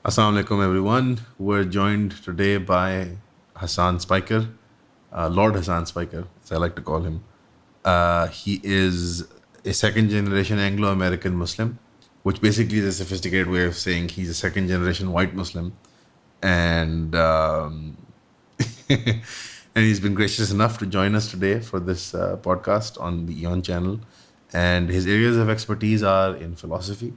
Assalamu alaikum, everyone. We're joined today by Hasan Spiker, Lord Hasan Spiker, as I like to call him. He is a second generation Anglo American Muslim, which basically is a sophisticated way of saying he's a second generation white Muslim. And and he's been gracious enough to join us today for this podcast on the Eon channel. And his areas of expertise are in philosophy,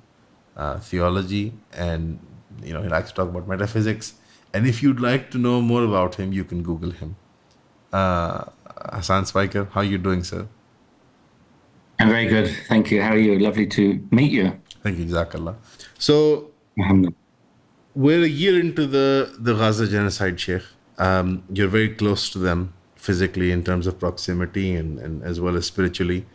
theology, and he likes to talk about metaphysics. And if you'd like to know more about him, you can Google him. Hasan Spiker, how are you doing, sir? I'm very good, thank you. How are you? Lovely to meet you. Thank you, Jazakallah. So, we're a year into the Gaza genocide, Sheikh. You're very close to them physically in terms of proximity and as well as spiritually.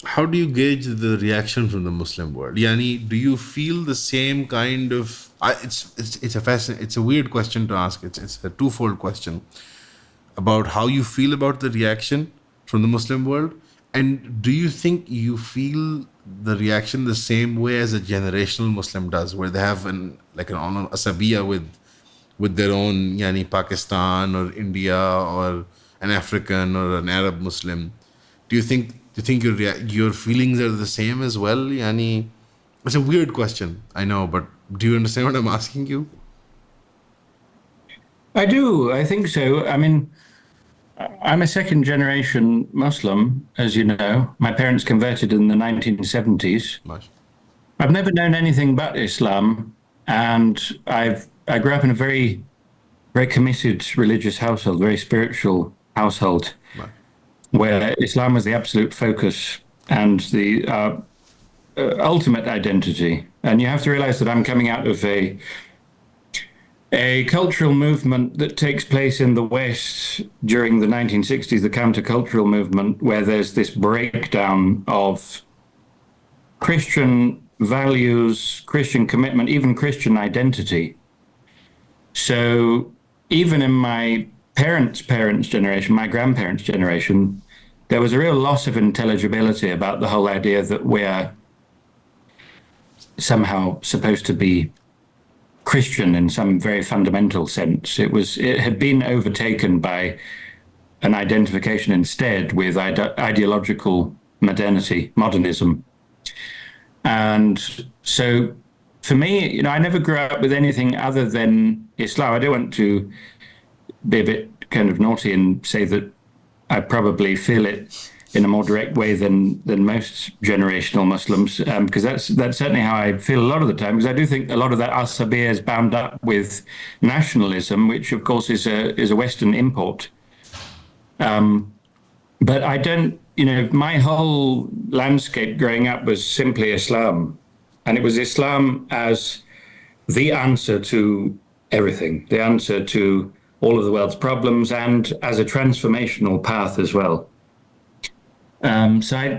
How do you gauge the reaction from the Muslim world? Yani, do you feel the same kind of? It's a weird question to ask. It's a twofold question about how you feel about the reaction from the Muslim world, and do you think you feel the reaction the same way as a generational Muslim does, where they have an asabiya with their own Pakistan or India or an African or an Arab Muslim? Do you think your feelings are the same as well? It's a weird question, I know, but do you understand what I'm asking you? I do. I think so. I mean, I'm a second generation Muslim, as you know. My parents converted in the 1970s. Nice. I've never known anything but Islam, and I grew up in a very, very committed religious household, very spiritual household. Nice. Where Islam was the absolute focus and the ultimate identity. And you have to realize that I'm coming out of a cultural movement that takes place in the West during the 1960s, the countercultural movement, where there's this breakdown of Christian values, Christian commitment, even Christian identity. So even in my parents' generation, my grandparents' generation, there was a real loss of intelligibility about the whole idea that we're somehow supposed to be Christian in some very fundamental sense. It had been overtaken by an identification instead with ideological modernity, modernism. And so for me, I never grew up with anything other than Islam. I don't want to be a bit kind of naughty and say that I probably feel it in a more direct way than most generational Muslims, because that's certainly how I feel a lot of the time, because I do think a lot of that asabiya is bound up with nationalism, which of course is a Western import. But I don't, my whole landscape growing up was simply Islam, and it was Islam as the answer to everything, the answer to all of the world's problems, and as a transformational path as well. So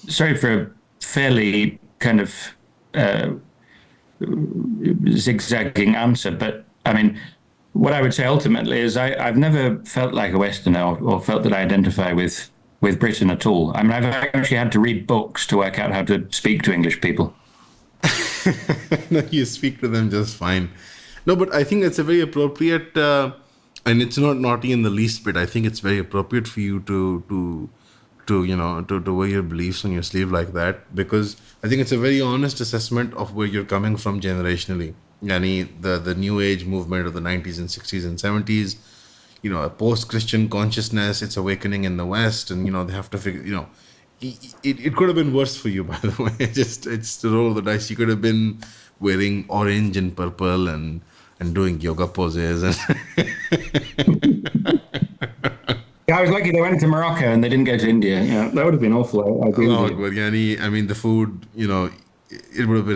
sorry for a fairly kind of zigzagging answer, but I mean, what I would say ultimately is I've never felt like a Westerner or felt that I identify with Britain at all. I mean, I've actually had to read books to work out how to speak to English people. No, you speak to them just fine. No, but I think it's a very appropriate, and it's not naughty in the least bit. I think it's very appropriate for you to wear your beliefs on your sleeve like that, because I think it's a very honest assessment of where you're coming from generationally. The New Age movement of the 90s and 60s and 70s, a post-Christian consciousness, it's awakening in the West, and they have to figure, it could have been worse for you, by the way. It's the roll of the dice. You could have been wearing orange and purple and doing yoga poses. Yeah, I was lucky they went to Morocco and they didn't go to India. Yeah, that would have been awful. I agree with you. I mean, the food, it would have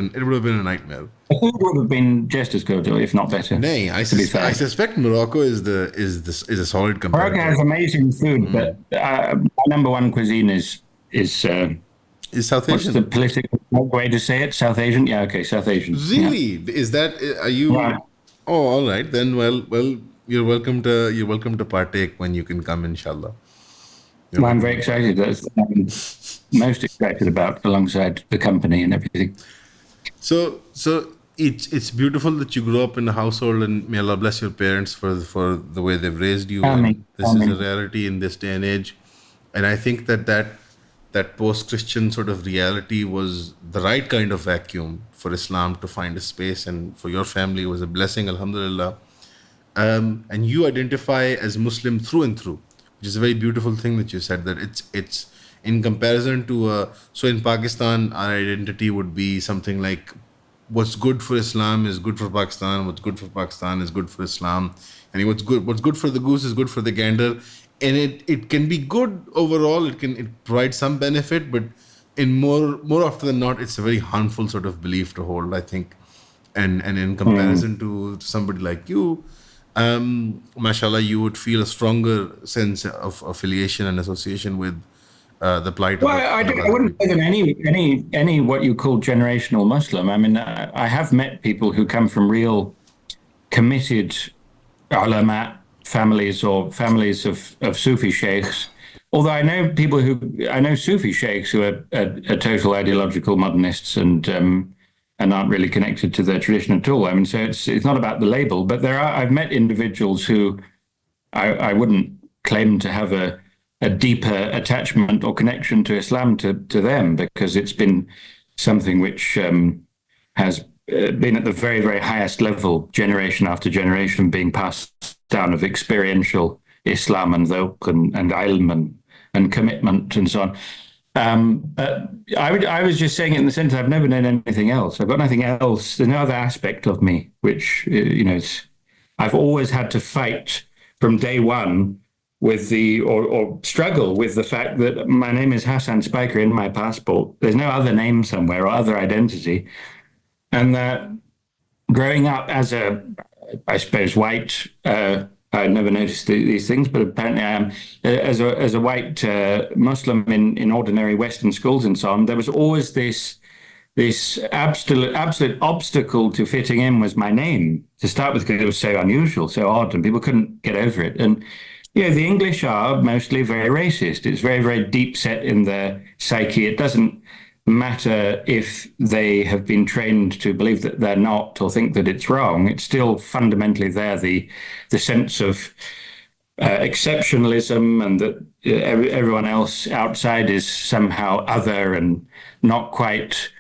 been a nightmare. The food would have been just as good, if not better. Nay, I suspect Morocco is a solid comparator. Morocco has amazing food, but my number one cuisine is South Asian. What's the political way to say it? South Asian? Yeah, okay, South Asian. Really? Yeah. Is that, are you? Yeah. Oh, all right. Then, well, you're welcome to partake when you can come, inshallah. Well, I'm very excited. That's what I'm most excited about, alongside the company and everything. So it's beautiful that you grew up in a household, and may Allah bless your parents for the way they've raised you. And Amen. this is a Amen. reality in this day and age. And I think that post-Christian sort of reality was the right kind of vacuum for Islam to find a space, and for your family it was a blessing, alhamdulillah. And you identify as Muslim through and through, which is a very beautiful thing that you said, that it's in comparison to so in Pakistan our identity would be something like what's good for Islam is good for Pakistan, what's good for Pakistan is good for Islam, and what's good for the goose is good for the gander, and it can be good overall. It provides some benefit, but in more often than not, it's a very harmful sort of belief to hold, I think. And in comparison to somebody like you, mashallah, you would feel a stronger sense of affiliation and association with the plight of Well, I other wouldn't people. say that any what you call generational Muslim. I mean, I have met people who come from real committed ulama families or families of Sufi sheikhs. Although I know Sufi sheikhs who are total ideological modernists and aren't really connected to their tradition at all. I mean, so it's not about the label, but I've met individuals who I wouldn't claim to have a deeper attachment or connection to Islam to them, because it's been something which has been at the very, very highest level, generation after generation, being passed down of experiential Islam and dhawq and ilm and commitment and so on. But I was just saying it in the sense I've never known anything else. I've got nothing else. There's no other aspect of me which, I've always had to fight from day one with or struggle with the fact that my name is Hasan Spiker in my passport. There's no other name somewhere or other identity. And that growing up as I suppose, white, I never noticed these things, but apparently I am, as a white Muslim in ordinary Western schools and so on, there was always this absolute obstacle to fitting in was my name to start with, because it was so unusual, so odd, and people couldn't get over it. And the English are mostly very racist. It's very, very deep set in their psyche. It doesn't matter if they have been trained to believe that they're not or think that it's wrong. It's still fundamentally there, the sense of exceptionalism, and that everyone else outside is somehow other and not quite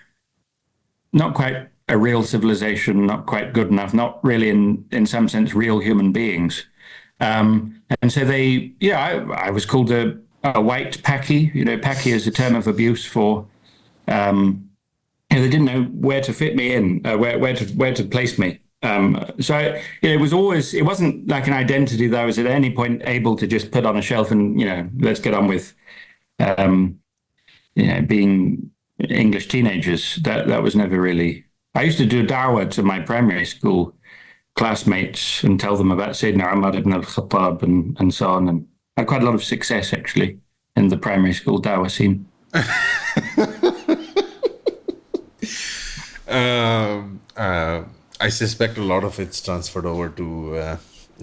a real civilization, not quite good enough, not really in some sense real human beings. And so I was called a white Paki. Paki is a term of abuse for, they didn't know where to fit me in, where to place me. It wasn't like an identity that I was at any point able to just put on a shelf and, let's get on with, being English teenagers. That was never really. I used to do da'wah to my primary school classmates and tell them about Sayyidina Umar ibn al-Khattab and so on. And I had quite a lot of success, actually, in the primary school da'wah scene. I suspect a lot of it's transferred over to a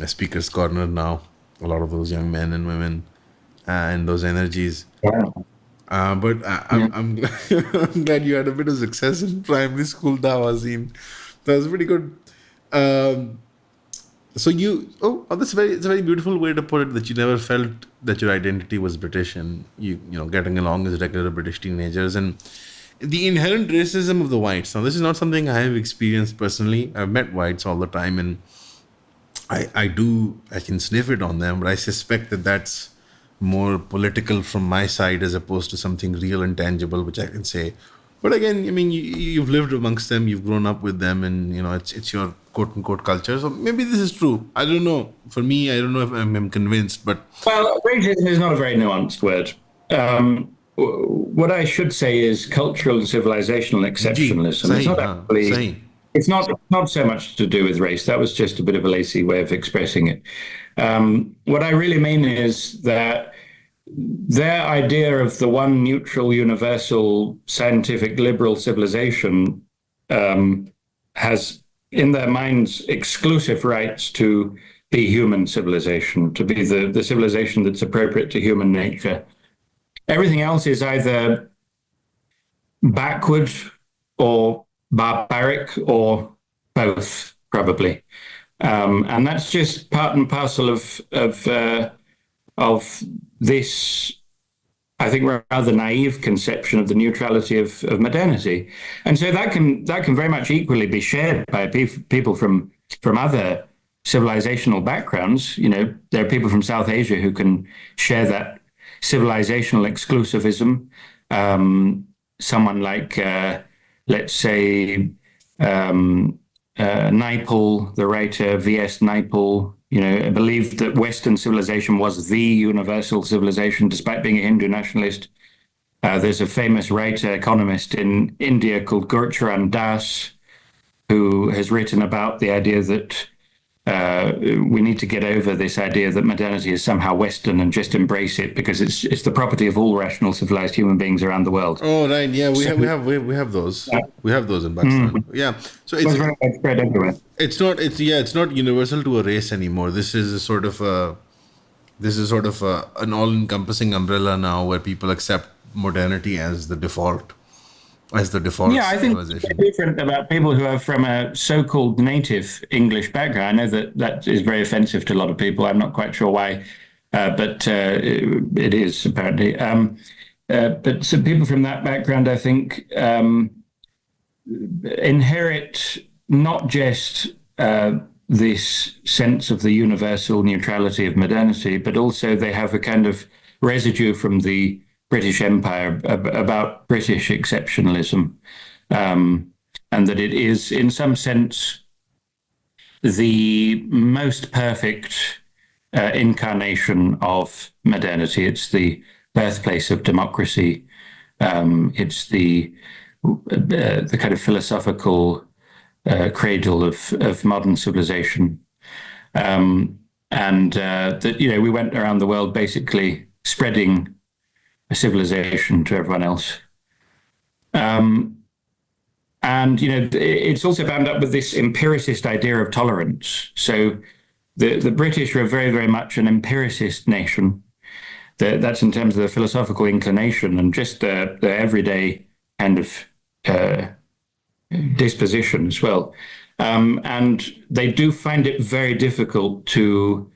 speaker's corner now. A lot of those young men and women and those energies. Yeah. I'm glad you had a bit of success in primary school dawah scene. That was pretty good. So it's a very beautiful way to put it, that you never felt that your identity was British, and you getting along as regular British teenagers, and the inherent racism of the whites. Now, this is not something I have experienced personally. I've met whites all the time, and I can sniff it on them, but I suspect that that's more political from my side as opposed to something real and tangible, which I can say. But again, I mean, you've lived amongst them, you've grown up with them, and it's your quote unquote culture. So maybe this is true. I don't know. For me, I don't know if I'm convinced, but Well, racism is not a very nuanced word. What I should say is cultural and civilizational exceptionalism. It's not actually. sahi. It's not so much to do with race. That was just a bit of a lazy way of expressing it. What I really mean is that their idea of the one neutral, universal, scientific, liberal civilization has in their minds exclusive rights to be human civilization, to be the civilization that's appropriate to human nature. Everything else is either backward or barbaric or both, probably. And that's just part and parcel of this, I think, rather naive conception of the neutrality of modernity. And so that can very much equally be shared by people from other civilizational backgrounds. You know, there are people from South Asia who can share that civilizational exclusivism. Someone like, let's say, Naipaul, the writer V.S. Naipaul, you know, believed that Western civilization was the universal civilization, despite being a Hindu nationalist. There's a famous writer, economist in India called Gurcharan Das, who has written about the idea that we need to get over this idea that modernity is somehow Western and just embrace it because it's the property of all rational, civilized human beings around the world. Oh, right. Yeah, we have those. Yeah. We have those in Pakistan. Yeah. So it's very spread everywhere. It's not universal to a race anymore. This is sort of an all-encompassing umbrella now where people accept modernity as the default. Yeah, I think it's different about people who are from a so-called native English background. I know that is very offensive to a lot of people. I'm not quite sure why, but it is apparently. But some people from that background, I think, inherit not just this sense of the universal neutrality of modernity, but also they have a kind of residue from the British Empire about British exceptionalism, and that it is, in some sense, the most perfect incarnation of modernity. It's the birthplace of democracy. It's the kind of philosophical cradle of modern civilization, and that, you know, we went around the world basically spreading a civilization to everyone else. And, you know, it's also bound up with this empiricist idea of tolerance. So the British are very, very much an empiricist nation. That's in terms of the philosophical inclination and just the everyday kind of disposition as well. And they do find it very difficult to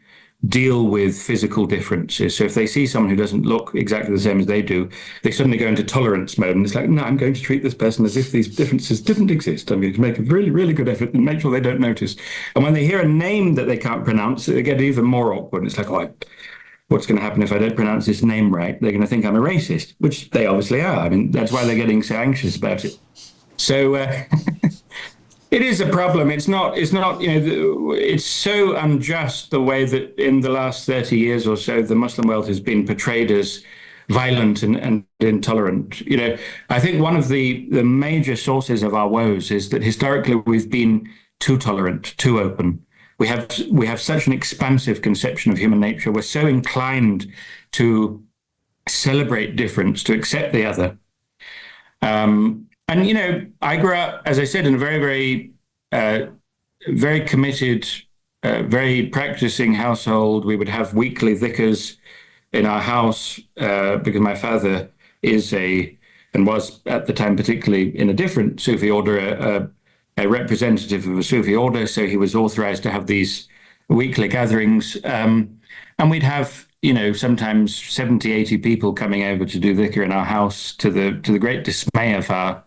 deal with physical differences. So if they see someone who doesn't look exactly the same as they do, they suddenly go into tolerance mode. And it's like, no, I'm going to treat this person as if these differences didn't exist. I'm going to make a really, really good effort and make sure they don't notice. And when they hear a name that they can't pronounce, they get even more awkward. And it's like, oh, what's going to happen if I don't pronounce this name right? They're going to think I'm a racist, which they obviously are. I mean, that's why they're getting so anxious about it. So it is a problem. It's not, you know, it's so unjust the way that in the last 30 years or so, the Muslim world has been portrayed as violent and intolerant. You know, I think one of the major sources of our woes is that historically we've been too tolerant, too open. We have such an expansive conception of human nature. We're so inclined to celebrate difference, to accept the other. And, you know, I grew up, as I said, in a very, very committed, very practicing household. We would have weekly dhikrs in our house because my father is and was at the time particularly in a different Sufi order, a representative of a Sufi order. So he was authorized to have these weekly gatherings. And we'd have, you know, sometimes 70, 80 people coming over to do dhikr in our house, to the great dismay of our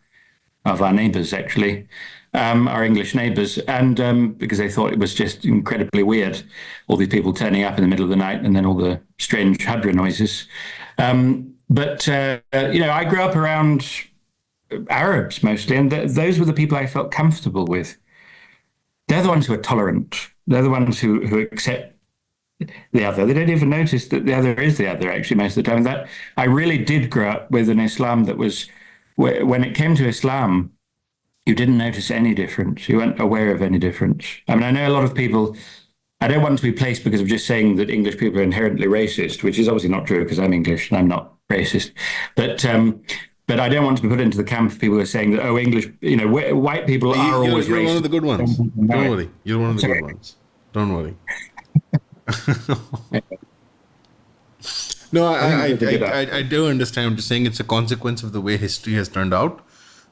neighbors, actually, our English neighbors, and because they thought it was just incredibly weird, all these people turning up in the middle of the night and then all the strange hadra noises. But you know, I grew up around Arabs mostly, and those were the people I felt comfortable with. They're the ones who are tolerant. They're the ones who accept the other. They don't even notice that the other is the other, actually, most of the time. That I really did grow up with an Islam that was, when it came to Islam, you didn't notice any difference. You weren't aware of any difference. I mean, I know a lot of people, I don't want to be placed because of just saying that English people are inherently racist, which is obviously not true because I'm English and I'm not racist. But I don't want to be put into the camp of people who are saying that, oh, English, you know, white people are always racist. You're one of the good ones. Don't worry. You're one of the good ones. Don't worry. No, I do understand. I'm just saying it's a consequence of the way history has turned out.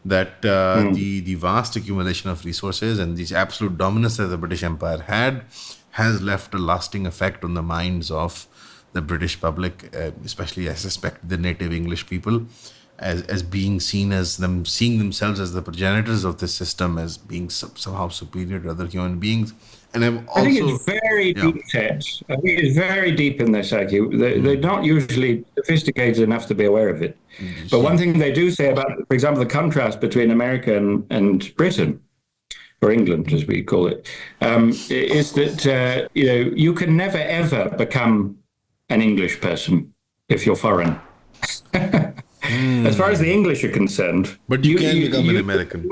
that the vast accumulation of resources and this absolute dominance that the British Empire had has left a lasting effect on the minds of the British public, especially, I suspect, the native English people, as being seen as seeing themselves as the progenitors of this system, as being somehow superior to other human beings. And I think it's very deep set. I think it's very deep in their psyche. They're not usually sophisticated enough to be aware of it. But one thing they do say about, for example, the contrast between America and Britain, or England, as we call it, is that you can never ever become an English person if you're foreign. As far as the English are concerned, but you can become an American.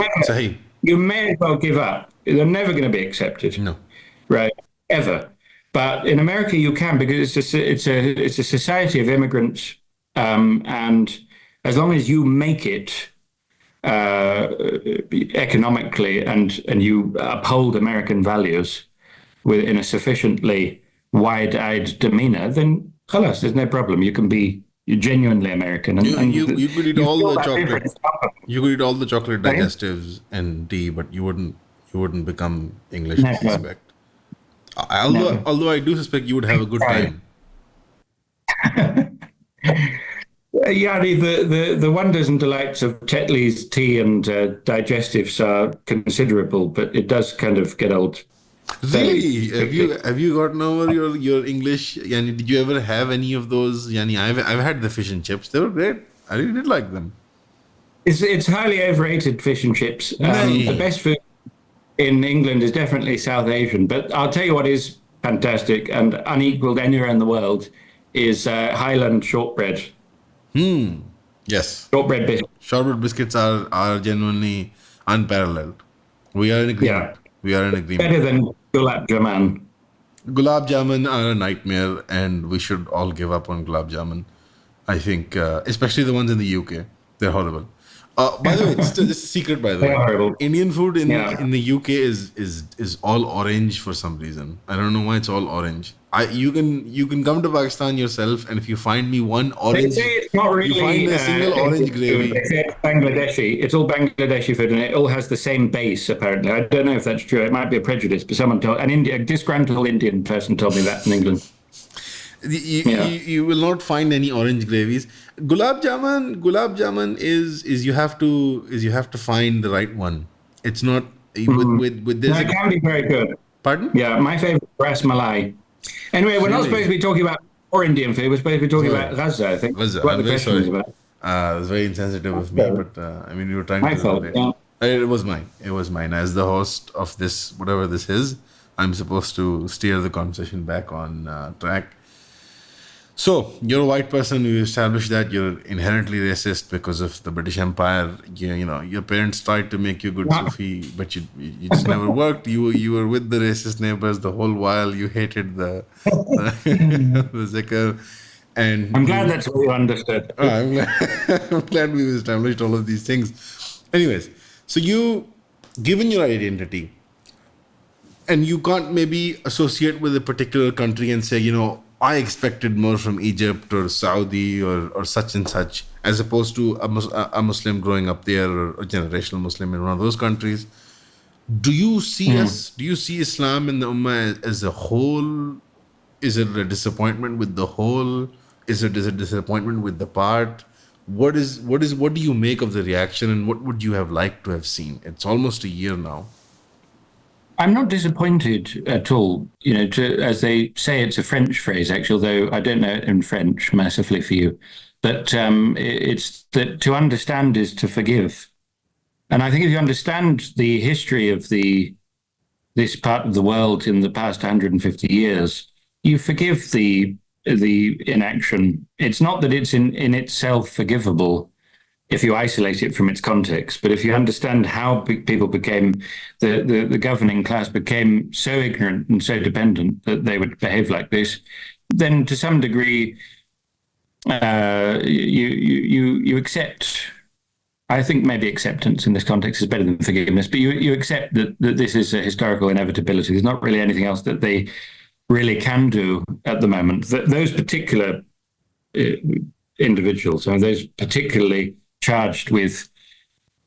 You may as well give up. They're never going to be accepted. No. Right, ever. But in America, you can, because it's a society of immigrants, and as long as you make it economically and you uphold American values in a sufficiently wide-eyed demeanor, then khalas, there's no problem. You can be genuinely American. And you could eat all the chocolate. You could eat all the chocolate digestives and tea, but you wouldn't become English. I suspect. Although I do suspect you would have a good time. Yeah, the wonders and delights of Tetley's tea and digestives are considerable, but it does kind of get old. Really? Have you gotten over your English? Yani, did you ever have any of those? Yani, I've had the fish and chips. They were great. I really did like them. It's highly overrated, fish and chips. The best food in England is definitely South Asian, but I'll tell you what is fantastic and unequaled anywhere in the world is Highland shortbread. Yes. Shortbread biscuits. Shortbread biscuits are genuinely unparalleled. We are in agreement. Yeah. We are in agreement. Better than gulab jamun. Gulab jamun are a nightmare, and we should all give up on gulab jamun. I think, especially the ones in the UK, they're horrible. By the way, just a secret. By the way, horrible. Indian food in the UK is all orange for some reason. I don't know why it's all orange. You can come to Pakistan yourself, and if you find me one orange, they say it's not really, you find a single orange gravy. They say it's Bangladeshi. It's all Bangladeshi food, and it all has the same base. Apparently, I don't know if that's true. It might be a prejudice, but a disgruntled Indian person told me that in England. You will not find any orange gravies. Gulab jamun is you have to find the right one. It's not with this. It can be very good. Pardon? Yeah, my favorite ras malai. Anyway, we're not supposed to be talking about more Indian food. We're supposed to be talking about Gaza, I think. Gaza. I'm very sorry. It was very insensitive of me, but I mean, we were trying my to. Fault, yeah. It was mine. It was mine. As the host of this, whatever this is, I'm supposed to steer the conversation back on track. So, you're a white person, you established that you're inherently racist because of the British Empire. You know, your parents tried to make you good Sufi, but you just never worked. You were with the racist neighbors the whole while. You hated the zikr. And I'm glad that's what you understood. I'm glad we've established all of these things. Anyways, so given your identity, and you can't maybe associate with a particular country and say, I expected more from Egypt or Saudi or such and such, as opposed to a Muslim growing up there or a generational Muslim in one of those countries. Do you see Do you see Islam in the Ummah as a whole? Is it a disappointment with the whole? Is it a disappointment with the part? What do you make of the reaction, and what would you have liked to have seen? It's almost a year now. I'm not disappointed at all. As they say, it's a French phrase, actually, though I don't know it in French, mercifully for you. But it's that to understand is to forgive. And I think if you understand the history of this part of the world in the past 150 years, you forgive the inaction. It's not that it's in itself forgivable if you isolate it from its context, but if you understand how people became, the governing class became so ignorant and so dependent that they would behave like this, then to some degree you accept. I think maybe acceptance in this context is better than forgiveness, but you accept that this is a historical inevitability. There's not really anything else that they really can do at the moment. Those particular individuals, those particularly charged with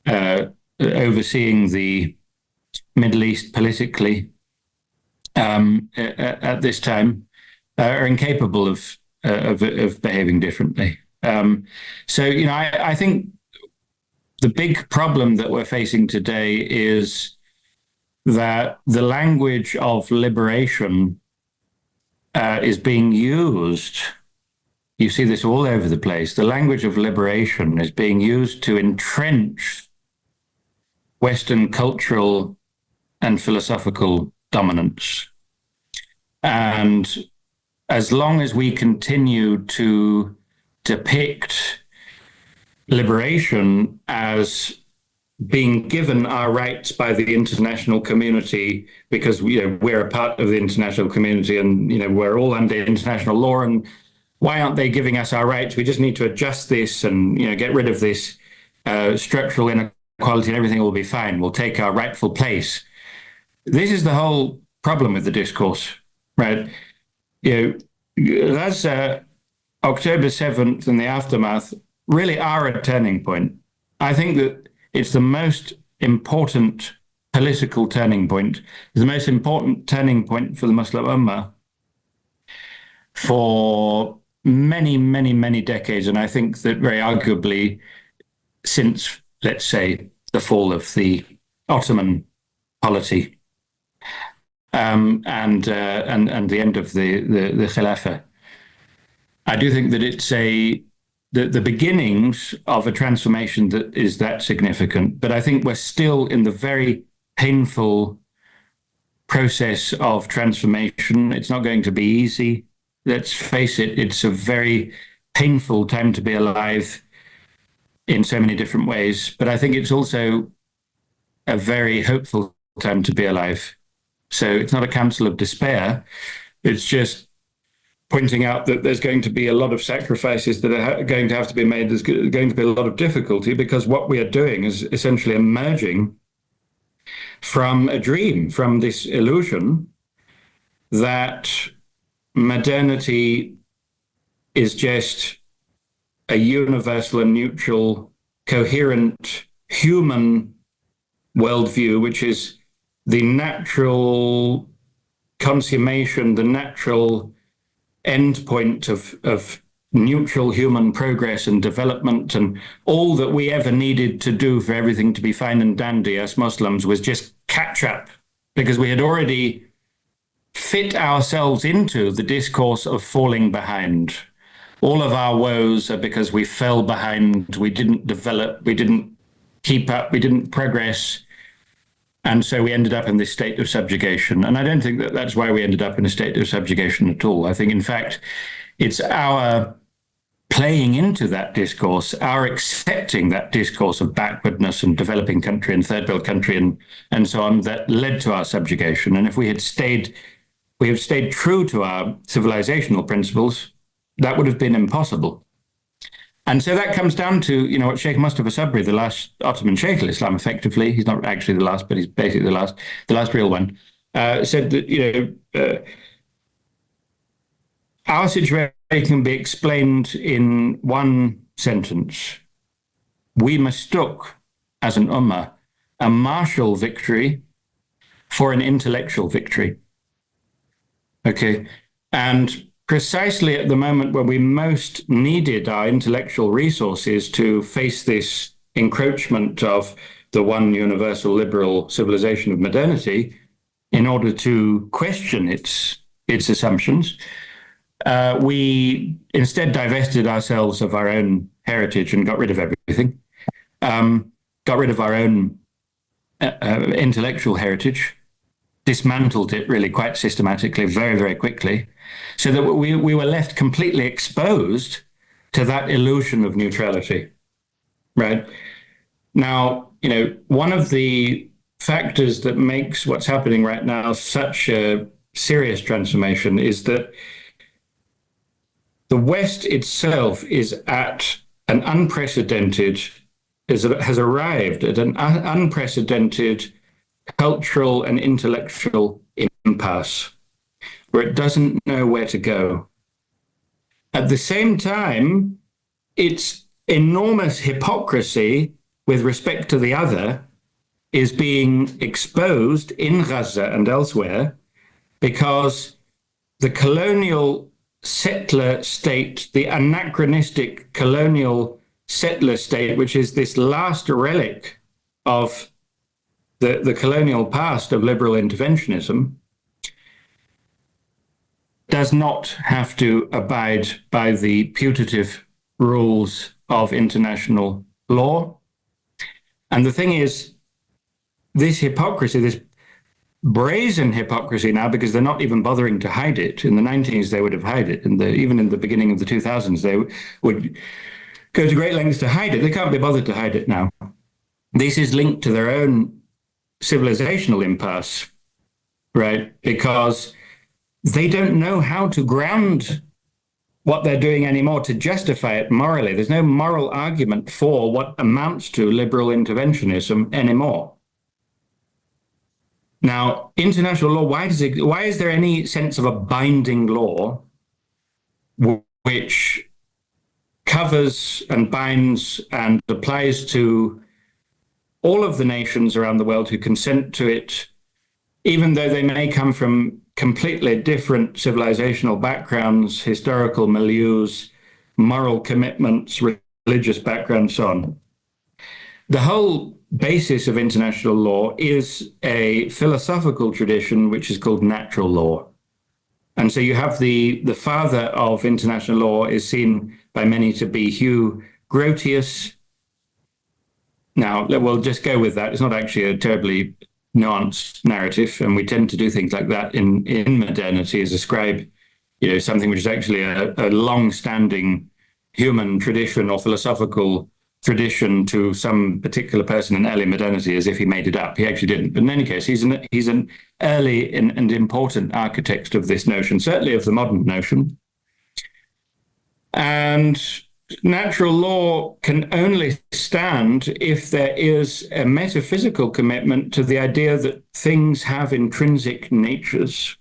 overseeing the Middle East politically at this time are incapable of behaving differently. So, I think the big problem that we're facing today is that the language of liberation is being used. You see this all over the place. The language of liberation is being used to entrench Western cultural and philosophical dominance. And as long as we continue to depict liberation as being given our rights by the international community because we're a part of the international community and we're all under international law, and why aren't they giving us our rights? We just need to adjust this and get rid of this structural inequality and everything will be fine. We'll take our rightful place. This is the whole problem with the discourse, right? That's October 7th and the aftermath really are a turning point. I think that it's the most important political turning point, the most important turning point for the Muslim Ummah for many, many, many decades. And I think that very arguably since, let's say, the fall of the Ottoman polity and the end of the Khilafah. I do think that it's the beginnings of a transformation that is that significant. But I think we're still in the very painful process of transformation. It's not going to be easy. Let's face it, it's a very painful time to be alive in so many different ways. But I think it's also a very hopeful time to be alive. So it's not a counsel of despair. It's just pointing out that there's going to be a lot of sacrifices that are going to have to be made. There's going to be a lot of difficulty because what we are doing is essentially emerging from a dream, from this illusion that modernity is just a universal and neutral, coherent human worldview, which is the natural consummation, the natural endpoint of neutral human progress and development, and all that we ever needed to do for everything to be fine and dandy as Muslims was just catch up, because we had already fit ourselves into the discourse of falling behind. All of our woes are because we fell behind, we didn't develop, we didn't keep up, we didn't progress. And so we ended up in this state of subjugation. And I don't think that that's why we ended up in a state of subjugation at all. I think, in fact, it's our playing into that discourse, our accepting that discourse of backwardness and developing country and third world country and so on that led to our subjugation. And if we have stayed true to our civilizational principles, that would have been impossible. And so that comes down to, what Sheikh Mustafa Sabri, the last Ottoman Sheikh al-Islam, effectively, he's not actually the last, but he's basically the last real one, said that, our situation can be explained in one sentence. We mistook, as an ummah, a martial victory for an intellectual victory. Okay. And precisely at the moment when we most needed our intellectual resources to face this encroachment of the one universal liberal civilization of modernity, in order to question its assumptions, we instead divested ourselves of our own heritage and got rid of everything, got rid of our own intellectual heritage, dismantled it really quite systematically, very, very quickly, so that we were left completely exposed to that illusion of neutrality, right? Now, one of the factors that makes what's happening right now such a serious transformation is that the West itself is at an unprecedented, has arrived at an unprecedented cultural and intellectual impasse where it doesn't know where to go. At the same time, its enormous hypocrisy with respect to the other is being exposed in Gaza and elsewhere because the colonial settler state, the anachronistic colonial settler state, which is this last relic of the colonial past of liberal interventionism, does not have to abide by the putative rules of international law. And the thing is, this hypocrisy, this brazen hypocrisy now, because they're not even bothering to hide it. In the 90s, they would have hid it. Even in the beginning of the 2000s, they would go to great lengths to hide it. They can't be bothered to hide it now. This is linked to their own civilizational impasse, right? Because they don't know how to ground what they're doing anymore to justify it morally. There's no moral argument for what amounts to liberal interventionism anymore. Now, international law, why is there any sense of a binding law which covers and binds and applies to all of the nations around the world who consent to it, even though they may come from completely different civilizational backgrounds, historical milieus, moral commitments, religious backgrounds, so on? The whole basis of international law is a philosophical tradition which is called natural law. And so you have the father of international law is seen by many to be Hugh Grotius. Now, we'll just go with that. It's not actually a terribly nuanced narrative, and we tend to do things like that in modernity, as ascribe, something which is actually a long-standing human tradition or philosophical tradition to some particular person in early modernity, as if he made it up. He actually didn't. But in any case, he's an early and important architect of this notion, certainly of the modern notion. And natural law can only stand if there is a metaphysical commitment to the idea that things have intrinsic natures.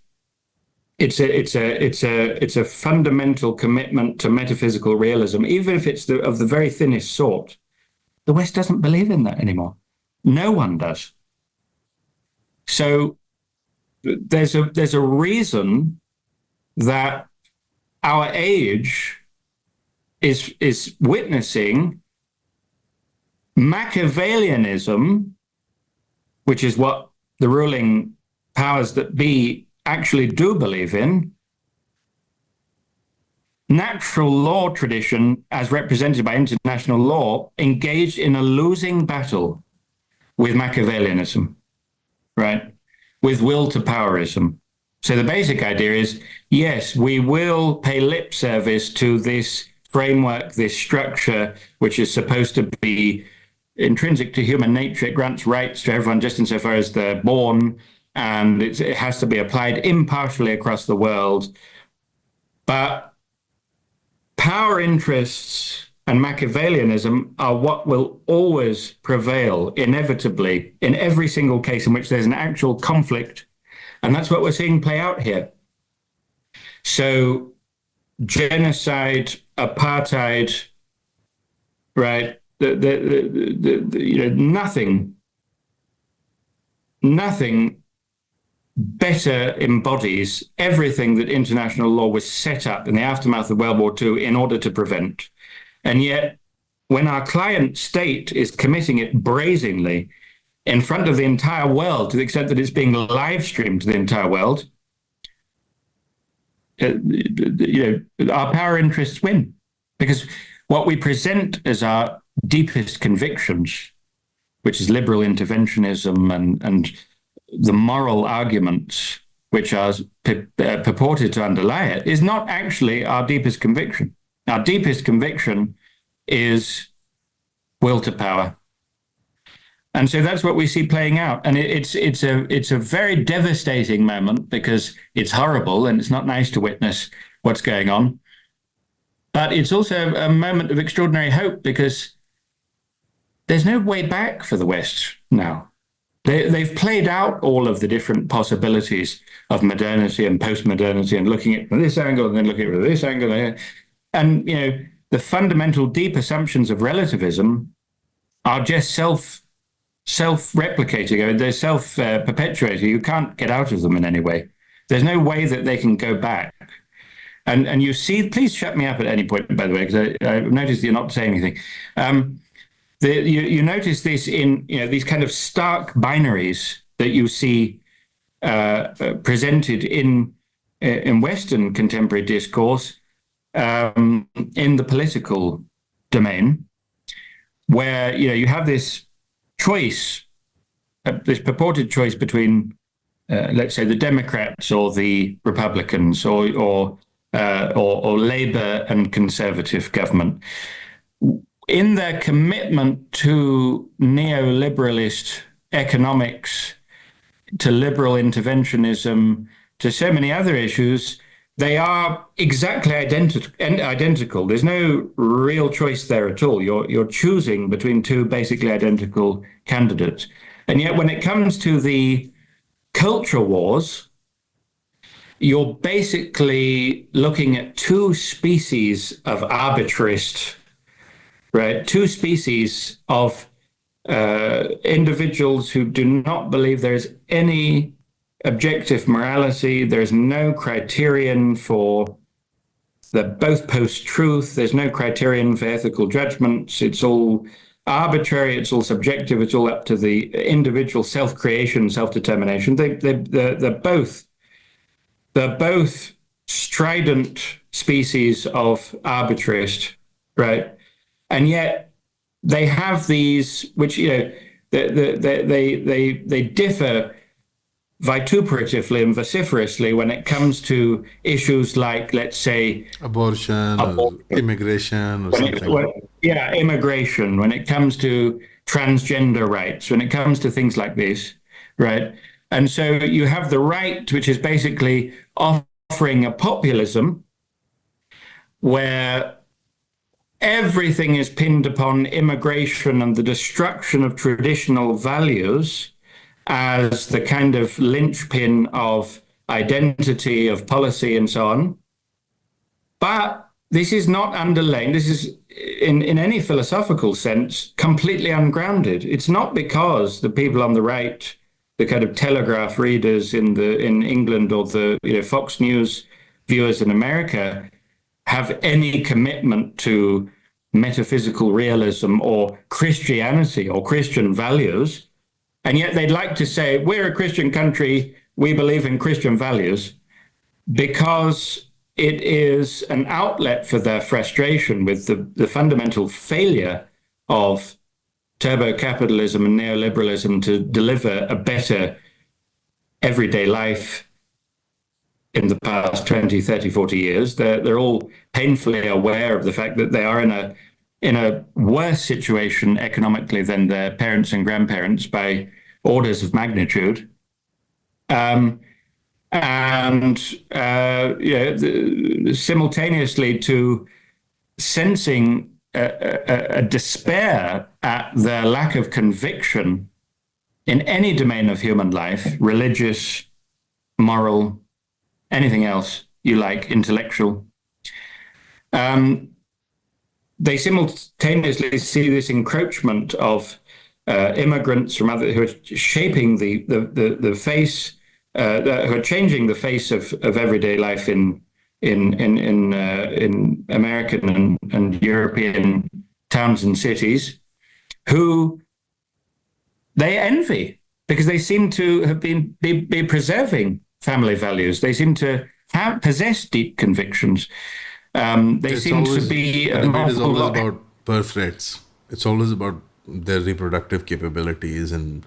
It's a fundamental commitment to metaphysical realism, even if it's of the very thinnest sort. The West doesn't believe in that anymore. No one does. So there's a reason that our age is witnessing Machiavellianism, which is what the ruling powers that be actually do believe in. Natural law tradition, as represented by international law, engaged in a losing battle with Machiavellianism, right? With will to powerism. So the basic idea is, yes, we will pay lip service to this framework, this structure, which is supposed to be intrinsic to human nature. It grants rights to everyone just insofar as they're born, and it has to be applied impartially across the world. But power interests and Machiavellianism are what will always prevail, inevitably, in every single case in which there's an actual conflict. And that's what we're seeing play out here. So genocide, apartheid, right? Nothing better embodies everything that international law was set up in the aftermath of World War II in order to prevent. And yet, when our client state is committing it brazenly in front of the entire world, to the extent that it's being live streamed to the entire world, our power interests win. Because what we present as our deepest convictions, which is liberal interventionism and the moral arguments which are purported to underlie it, is not actually our deepest conviction. Our deepest conviction is will to power. And so that's what we see playing out. And it's a very devastating moment, because it's horrible and it's not nice to witness what's going on. But it's also a moment of extraordinary hope, because there's no way back for the West now. They've played out all of the different possibilities of modernity and post-modernity, and looking at it from this angle and then looking at it from this angle. And, the fundamental deep assumptions of relativism are just self-replicating, or they're self-perpetuating. You can't get out of them in any way. There's no way that they can go back. And you see, please shut me up at any point, by the way, because I've noticed you're not saying anything. You notice this in these kind of stark binaries that you see presented in Western contemporary discourse, in the political domain, where you have this choice, this purported choice between, let's say, the Democrats or the Republicans, or Labour and Conservative government. In their commitment to neoliberalist economics, to liberal interventionism, to so many other issues, they are exactly identical. There's no real choice there at all. You're choosing between two basically identical candidates. And yet when it comes to the culture wars, you're basically looking at two species of arbitrist, right? Two species of individuals who do not believe there is any objective morality. There's no criterion for both post-truth. There's no criterion for ethical judgments. It's all arbitrary. It's all subjective. It's all up to the individual self-creation, self-determination. They're both strident species of arbitrist, right? And yet they have these, which they differ vituperatively and vociferously when it comes to issues like, let's say, abortion or immigration or something. Immigration, when it comes to transgender rights, when it comes to things like this, right? And so you have the right, which is basically offering a populism where everything is pinned upon immigration and the destruction of traditional values as the kind of linchpin of identity, of policy, and so on. But this is not underlain. This is, in any philosophical sense, completely ungrounded. It's not because the people on the right, the kind of Telegraph readers in England, or the Fox News viewers in America, have any commitment to metaphysical realism or Christianity or Christian values. And yet they'd like to say, we're a Christian country, we believe in Christian values, because it is an outlet for their frustration with the fundamental failure of turbo-capitalism and neoliberalism to deliver a better everyday life in the past 20, 30, 40 years. They're all painfully aware of the fact that they are in a worse situation economically than their parents and grandparents by orders of magnitude. Simultaneously to sensing a despair at their lack of conviction in any domain of human life, religious, moral, anything else you like, intellectual. They simultaneously see this encroachment of immigrants from other, who are shaping the face, who are changing the face of everyday life in American and European towns and cities, who they envy because they seem to have be preserving family values. They seem to possess deep convictions. They seem to be. The debate is always about birth rates. It's always about their reproductive capabilities and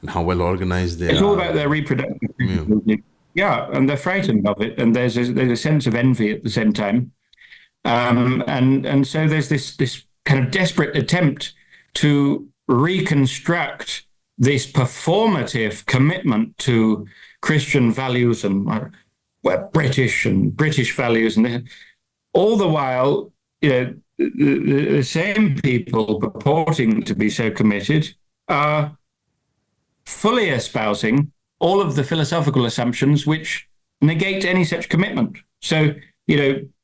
how well organized they are. It's all about their reproductive capability. Yeah, and they're frightened of it, and there's a sense of envy at the same time, and so there's this kind of desperate attempt to reconstruct this performative commitment to Christian values and British values, and all the while, the same people purporting to be so committed are fully espousing all of the philosophical assumptions which negate any such commitment. So,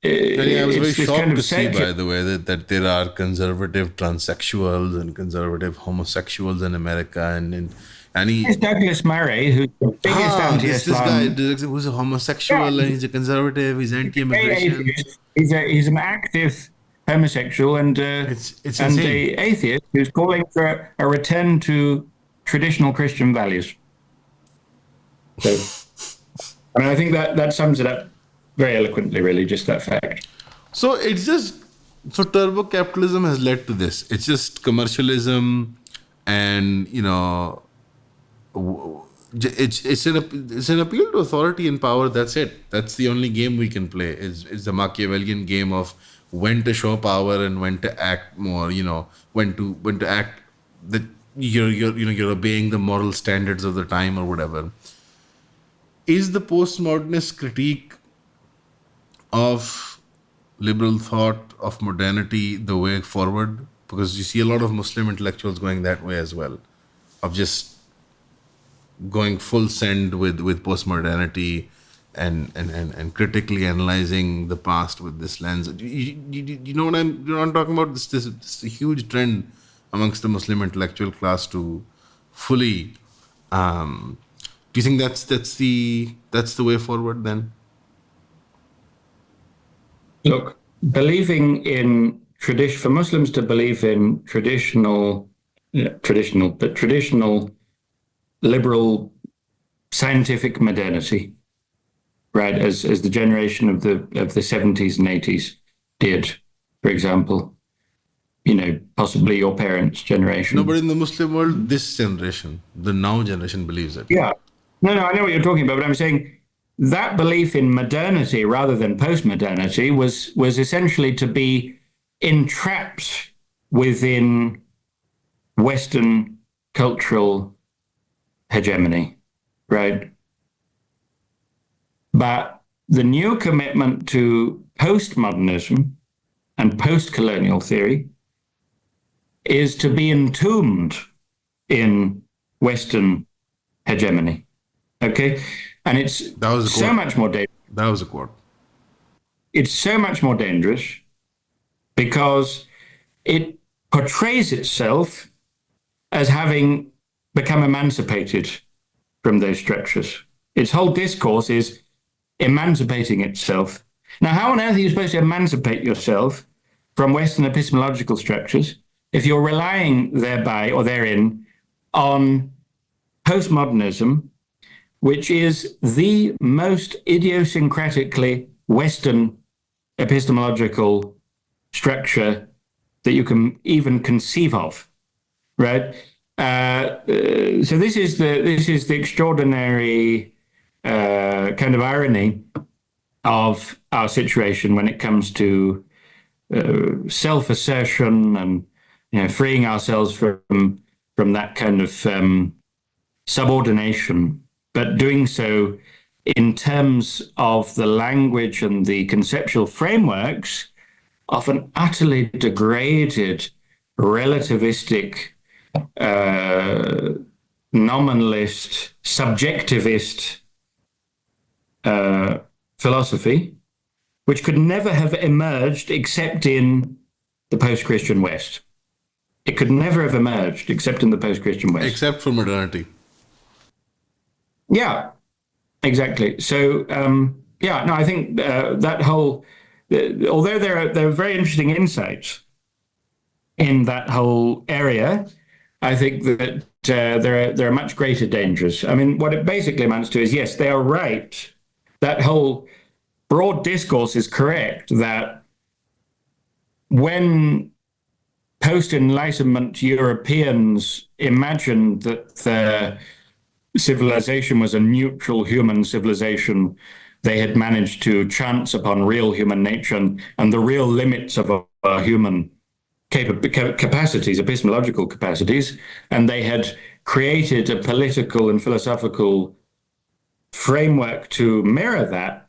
I was very it's this shocked kind of to see, secular. by the way, that there are conservative transsexuals and conservative homosexuals in America, and It's Douglas Murray, who's the biggest this guy anti-Islam. who's a Yeah, homosexual and he's a conservative, he's he's a gay anti-immigration. atheist. He's an active homosexual It's and a insane. atheist who's calling for a return to traditional Christian values. So, I mean, I think that sums it up very eloquently, really, just that fact. So it's just so turbo capitalism has led to this. It's just commercialism, and it's an appeal to authority and power. That's it. That's the only game we can play. Is the Machiavellian game of when to show power and when to act more. When to act that you're obeying the moral standards of the time or whatever. Is the postmodernist critique of liberal thought, of modernity, the way forward? Because you see a lot of Muslim intellectuals going that way as well, of just going full send with postmodernity and critically analyzing the past with this lens. You know what I'm talking about? This huge trend amongst the Muslim intellectual class to fully. Do you think that's the way forward then? Look, believing in tradition, for Muslims to believe in traditional liberal scientific modernity, right, as the generation of the 70s and 80s did, for example, possibly your parents' generation. No, but in the Muslim world, this generation, the now generation, believes it. Yeah. No, I know what you're talking about, but I'm saying that belief in modernity rather than post-modernity was essentially to be entrapped within Western cultural hegemony, right? But the new commitment to postmodernism and post-colonial theory is to be entombed in Western hegemony. Okay, and it's so much more dangerous. That was a quote. It's so much more dangerous because it portrays itself as having become emancipated from those structures. Its whole discourse is emancipating itself. Now, how on earth are you supposed to emancipate yourself from Western epistemological structures if you're relying thereby or therein on postmodernism, which is the most idiosyncratically Western epistemological structure that you can even conceive of, right? So this is the extraordinary kind of irony of our situation when it comes to self-assertion and freeing ourselves from that kind of subordination, but doing so in terms of the language and the conceptual frameworks of an utterly degraded, relativistic, nominalist, subjectivist philosophy, which could never have emerged except in the post-Christian West. It could never have emerged except in the post-Christian West. Except for modernity. Yeah, exactly. So, I think that whole, although there are very interesting insights in that whole area, I think that there are much greater dangers. I mean, what it basically amounts to is, yes, they are right. That whole broad discourse is correct that when post-Enlightenment Europeans imagined that their civilization was a neutral human civilization, they had managed to chance upon real human nature and the real limits of our human capacities, epistemological capacities, and they had created a political and philosophical framework to mirror that,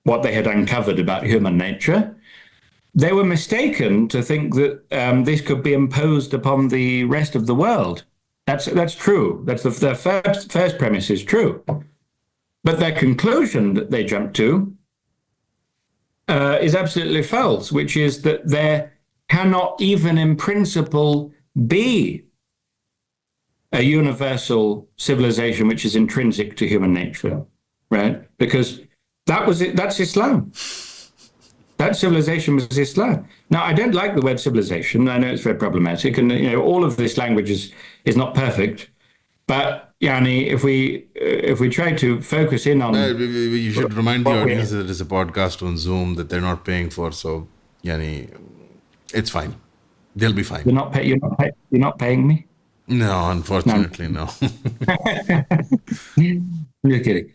what they had uncovered about human nature. They were mistaken to think that this could be imposed upon the rest of the world. That's true. That's the first premise is true. But their conclusion that they jumped to is absolutely false, which is that there cannot even in principle be a universal civilization which is intrinsic to human nature, right? Because that was it. That's Islam. That civilization was Islam. Now, I don't like the word civilization. I know it's very problematic, and all of this language is not perfect. But yani, if we try to focus in on, you should remind the audience that it's a podcast on Zoom that they're not paying for, so yani, it's fine. They'll be fine. You're not paying me? No, unfortunately, no. You're kidding.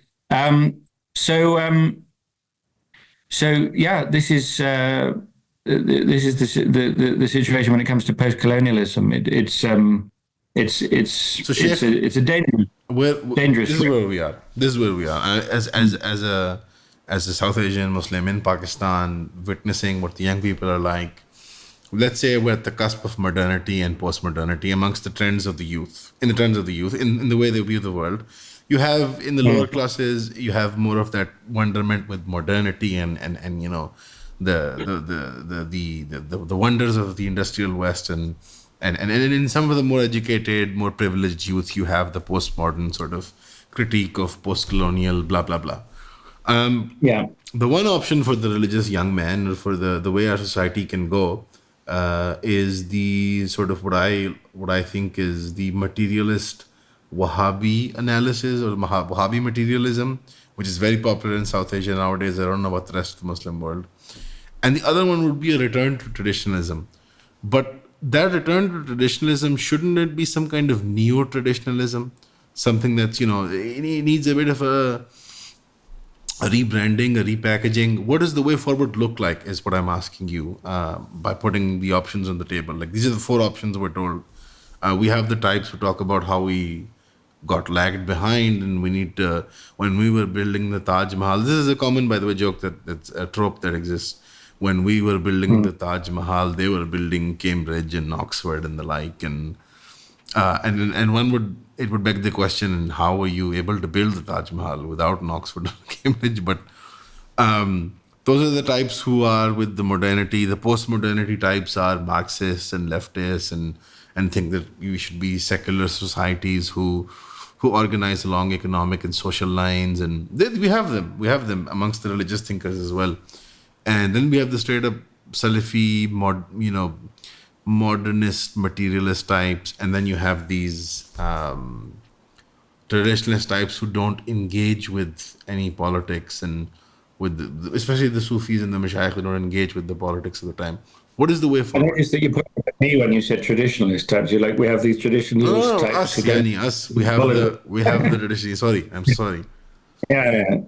So yeah, this is the situation when it comes to post-colonialism. It's a dangerous. This is where we are. As a South Asian Muslim in Pakistan, witnessing what the young people are like. Let's say we're at the cusp of modernity and post-modernity amongst the trends of the youth, in the way they view the world. You have in the lower classes, you have more of that wonderment with modernity and the wonders of the industrial West and in some of the more educated, more privileged youth, you have the postmodern sort of critique of post-colonial blah blah blah. The one option for the religious young man, or for the way our society can go, is the sort of what I think is the materialist Wahhabi analysis, or Wahhabi materialism, which is very popular in South Asia nowadays. I don't know about the rest of the Muslim world. And the other one would be a return to traditionalism. But that return to traditionalism, shouldn't it be some kind of neo-traditionalism? Something that's, it needs a bit of a rebranding, a repackaging. What does the way forward look like is what I'm asking you, by putting the options on the table. Like, these are the 4 options we're told. We have the types who talk about how we got lagged behind and we need to, when we were building the Taj Mahal. This is a common, by the way, joke that's a trope that exists. When we were building the Taj Mahal, they were building Cambridge and Oxford and the like. And it would beg the question, how were you able to build the Taj Mahal without an Oxford or Cambridge? But those are the types who are with the modernity. The post-modernity types are Marxists and leftists and think that we should be secular societies who organize along economic and social lines. And we have them amongst the religious thinkers as well. And then we have the straight up Salafi, modernist, materialist types. And then you have these traditionalist types who don't engage with any politics, and especially the Sufis and the Mashayikh who don't engage with the politics of the time. What is the way forward? I noticed that you put me when you said traditionalist types. You're like, we have these traditionalist types. Us. We have the traditionalists. Sorry, I'm sorry. Yeah.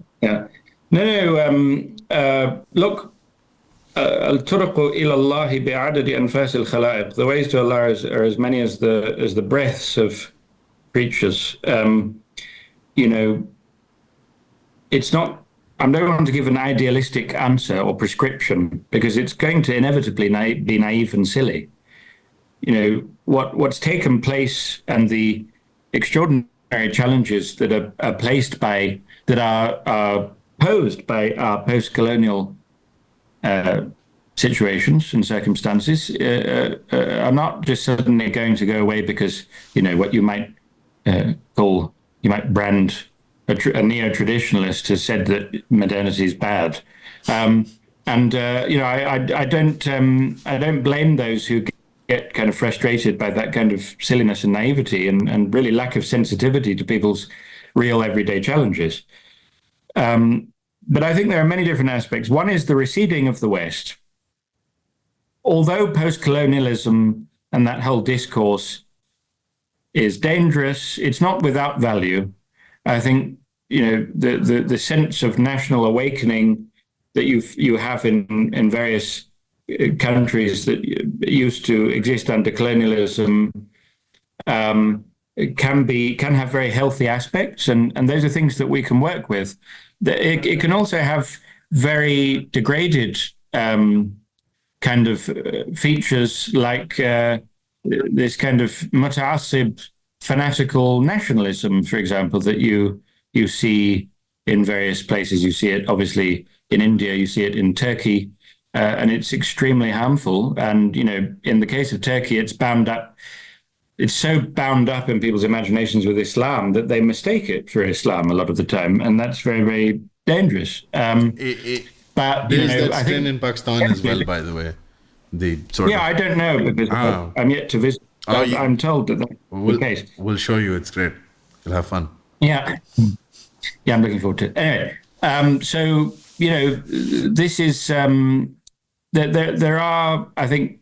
No. Look, الطرق إلى الله بعدد أنفاس الخلائق. The ways to Allah are as many as the breaths of creatures. It's not. I don't want to give an idealistic answer or prescription, because it's going to inevitably be naive and silly. What's taken place and the extraordinary challenges that are posed by our post-colonial situations and circumstances are not just suddenly going to go away because what you might brand a neo-traditionalist has said that modernity is bad, I don't blame those who get kind of frustrated by that kind of silliness and naivety and really lack of sensitivity to people's real everyday challenges. But I think there are many different aspects. One is the receding of the West. Although post-colonialism and that whole discourse is dangerous, it's not without value. I think the sense of national awakening that you have in various countries that used to exist under colonialism can have very healthy aspects, and those are things that we can work with. It can also have very degraded kind of features, like this kind of muta'assib fanatical nationalism, for example, that you see in various places. You see it obviously in India, you see it in Turkey, and it's extremely harmful. And, in the case of Turkey, it's so bound up in people's imaginations with Islam that they mistake it for Islam a lot of the time. And that's very, very dangerous. But, There is that I strain think in Pakistan as well, by the way. The sort I don't know because I'm yet to visit. I'm told that that's the case. We'll show you. It's great. You'll have fun. Yeah. Yeah, I'm looking forward to it. Anyway, so, this is, there are, I think,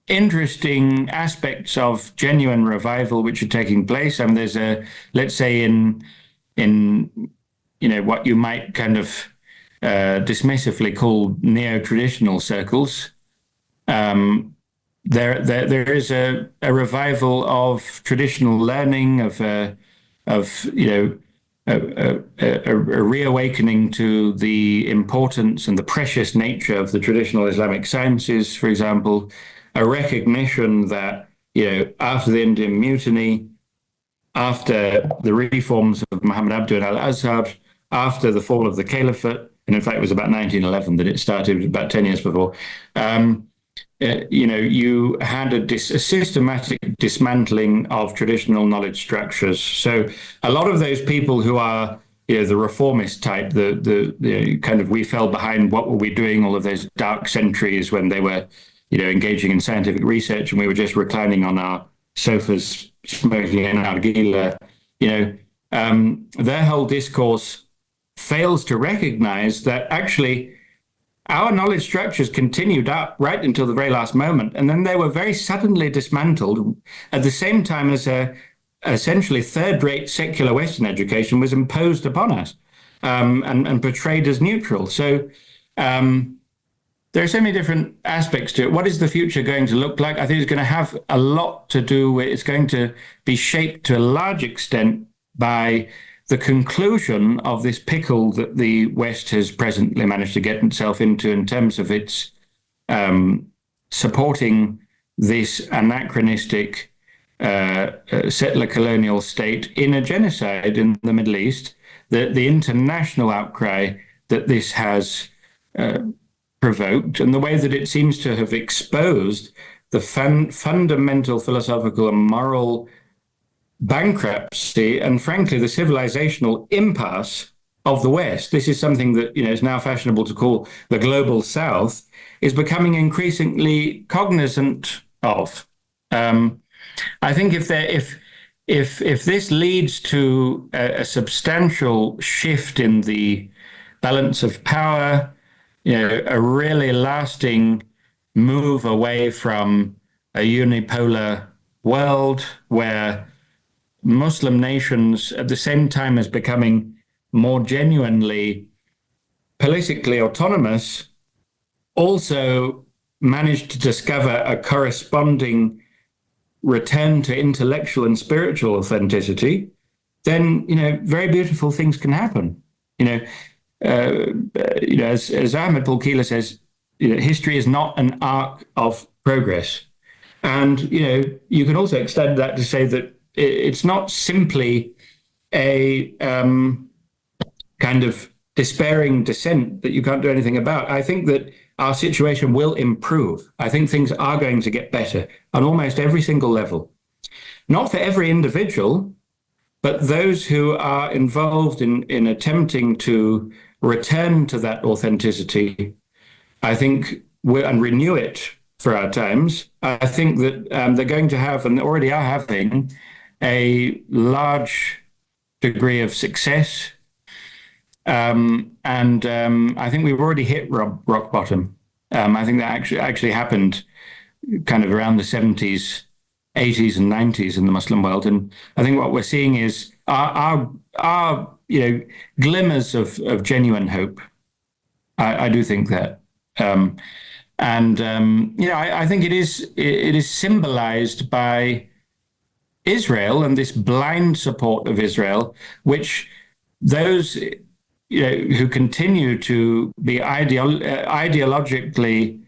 interesting aspects of genuine revival which are taking place. I mean, there's let's say in what you might kind of dismissively call neo-traditional circles, there is a revival of traditional learning, of a reawakening to the importance and the precious nature of the traditional Islamic sciences, for example, a recognition that, after the Indian Mutiny, after the reforms of Muhammad Abduh and al-Azhar, after the fall of the Caliphate, and in fact it was about 1911 that it started, about 10 years before, you had a systematic dismantling of traditional knowledge structures. So a lot of those people who are, the reformist type, the kind of we fell behind, what were we doing, all of those dark centuries when they were, engaging in scientific research and we were just reclining on our sofas smoking an nargila, their whole discourse fails to recognize that actually our knowledge structures continued up right until the very last moment, and then they were very suddenly dismantled at the same time as essentially third-rate secular Western education was imposed upon us and portrayed as neutral. So there are so many different aspects to it. What is the future going to look like? I think it's going to have a lot to do with, it's going to be shaped to a large extent by the conclusion of this pickle that the West has presently managed to get itself into in terms of its supporting this anachronistic settler colonial state in a genocide in the Middle East, the international outcry that this has provoked, and the way that it seems to have exposed the fundamental philosophical and moral bankruptcy and, frankly, the civilizational impasse of the West. This is something that is now fashionable to call the global South, is becoming increasingly cognizant of. I think if this leads to a substantial shift in the balance of power, a really lasting move away from a unipolar world where Muslim nations, at the same time as becoming more genuinely politically autonomous, also managed to discover a corresponding return to intellectual and spiritual authenticity, then very beautiful things can happen. As Ahmed Paul Keeler says, history is not an arc of progress, and you can also extend that to say that it's not simply a kind of despairing descent that you can't do anything about. I think that our situation will improve. I think things are going to get better on almost every single level. Not for every individual, but those who are involved in attempting to return to that authenticity, I think, and renew it for our times. I think that they're going to have, and already are having, a large degree of success. And I think we've already hit rock bottom. I think that actually happened kind of around the 70s, 80s and 90s in the Muslim world. And I think what we're seeing is our glimmers of genuine hope. I do think that. I think it is symbolized by Israel and this blind support of Israel, which those who continue to be ideologically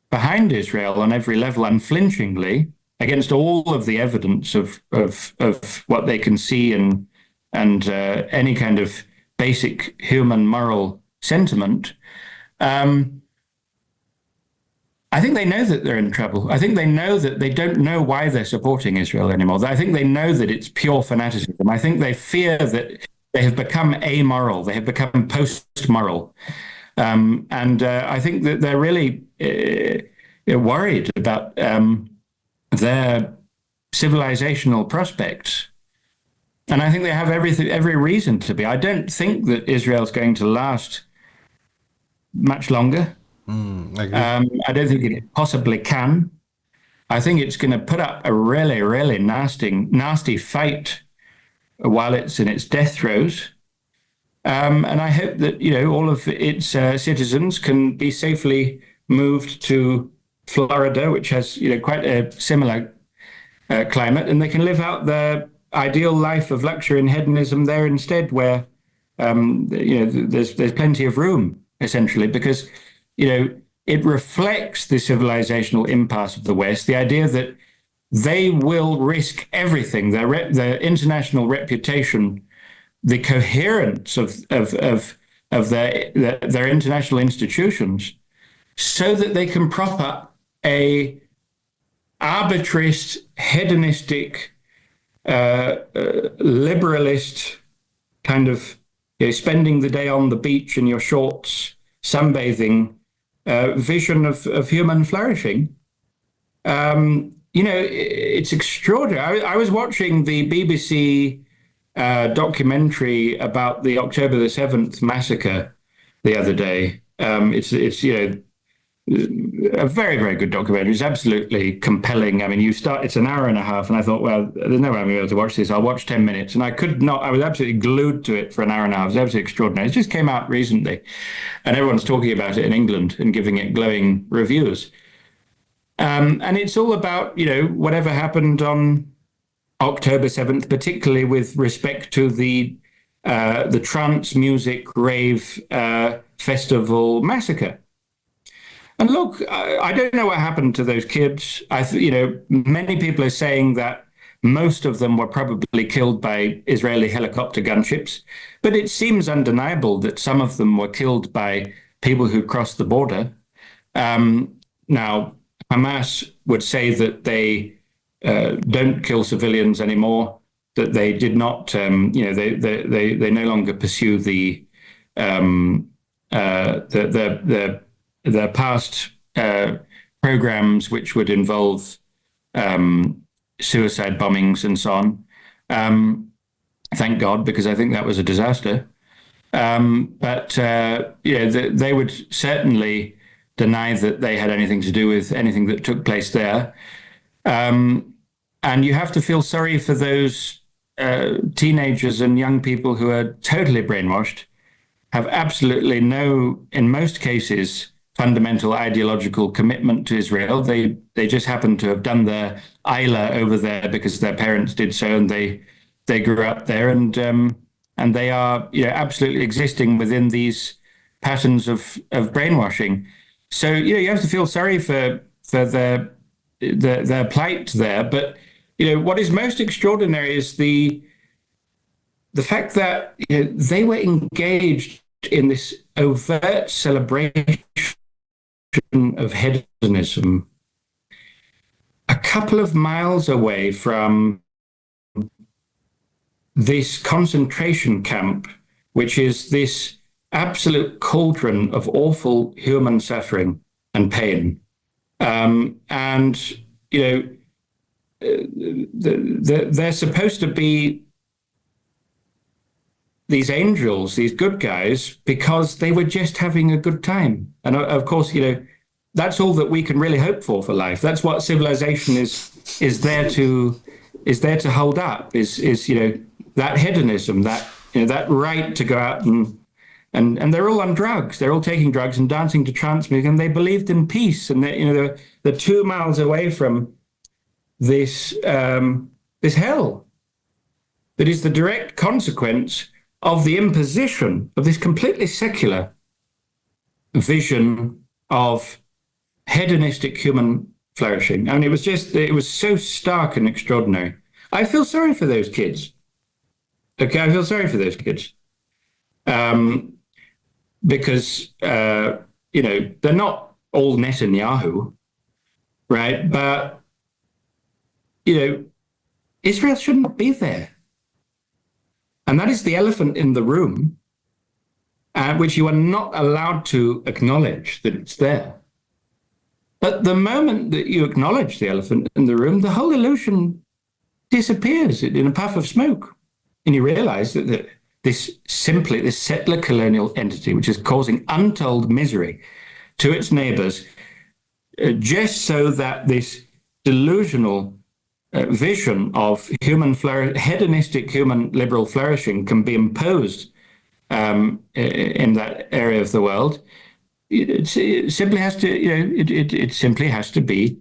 behind Israel on every level, unflinchingly, against all of the evidence of what they can see and any kind of basic human moral sentiment, I think they know that they're in trouble. I think they know that they don't know why they're supporting Israel anymore. I think they know that it's pure fanaticism. I think they fear that they have become amoral. They have become post-moral. And I think that they're really worried about their civilizational prospects. And I think they have every reason to be. I don't think that Israel's going to last much longer. I don't think it possibly can. I think it's going to put up a really, really nasty fight while it's in its death throes. And I hope that, all of its citizens can be safely moved to Florida, which has, quite a similar climate, and they can live out their ideal life of luxury and hedonism there instead, where, there's plenty of room, essentially, because, it reflects the civilizational impasse of the West, the idea that they will risk everything, their international reputation, the coherence of their international institutions, so that they can prop up a arbitrist, hedonistic, liberalist kind of spending the day on the beach in your shorts, sunbathing vision of human flourishing. It's extraordinary. I was watching the BBC documentary about the October the 7th massacre the other day. It's a very, very good documentary. It's absolutely compelling. I mean, it's an hour and a half, and I thought, well, there's no way I'm going to be able to watch this. I'll watch 10 minutes. And I could not, I was absolutely glued to it for an hour and a half. It was absolutely extraordinary. It just came out recently, and everyone's talking about it in England and giving it glowing reviews. And it's all about, whatever happened on October 7th, particularly with respect to the trance music rave festival massacre. And look, I don't know what happened to those kids. Many people are saying that most of them were probably killed by Israeli helicopter gunships, but it seems undeniable that some of them were killed by people who crossed the border. Now, Hamas would say that they don't kill civilians anymore, that they did not, they no longer pursue their past programs, which would involve suicide bombings and so on. Thank God, because I think that was a disaster. But they would certainly deny that they had anything to do with anything that took place there. And you have to feel sorry for those teenagers and young people who are totally brainwashed, have absolutely no, in most cases, fundamental ideological commitment to Israel. They just happen to have done their Isla over there because their parents did so, and they grew up there, and they are absolutely existing within these patterns of brainwashing. So you have to feel sorry for their plight there. But what is most extraordinary is the fact that they were engaged in this overt celebration of hedonism a couple of miles away from this concentration camp, which is this absolute cauldron of awful human suffering and pain. They're supposed to be these angels, these good guys, because they were just having a good time. And of course, that's all that we can really hope for life. That's what civilization is there to hold up, is that hedonism, that right to go out and they're all on drugs. They're all taking drugs and dancing to trance music, and they believed in peace. And they're 2 miles away from this hell that is the direct consequence of the imposition of this completely secular vision of hedonistic human flourishing. I mean, it was so stark and extraordinary. I feel sorry for those kids. Okay, I feel sorry for those kids. because, they're not all Netanyahu, right? But, Israel shouldn't be there. And that is the elephant in the room, which you are not allowed to acknowledge that it's there. But the moment that you acknowledge the elephant in the room, the whole illusion disappears in a puff of smoke. And you realize that this settler colonial entity, which is causing untold misery to its neighbors, just so that this delusional vision of hedonistic human liberal flourishing can be imposed in that area of the world, it simply has to, it simply has to be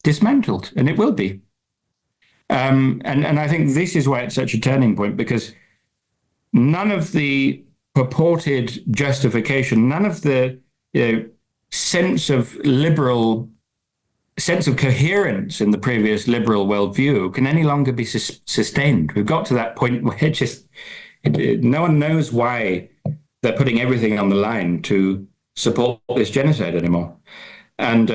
dismantled, and it will be. And I think this is why it's such a turning point, because none of the purported justification, none of the sense of coherence in the previous liberal worldview can any longer be sustained. We've got to that point where no one knows why they're putting everything on the line to support this genocide anymore. And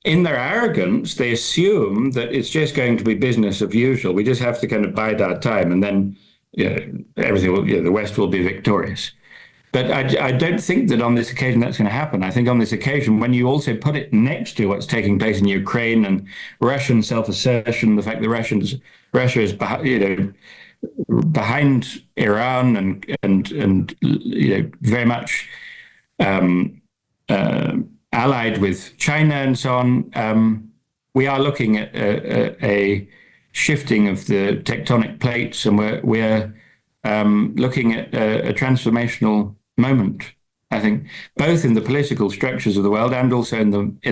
in their arrogance, they assume that it's just going to be business as usual. We just have to kind of bide our time, and then the West will be victorious. But I don't think that on this occasion that's going to happen. I think on this occasion, when you also put it next to what's taking place in Ukraine and Russian self-assertion, the fact that Russia is behind Iran and very much allied with China and so on, we are looking at a shifting of the tectonic plates, and we're looking at a transformational moment, I think, both in the political structures of the world and also in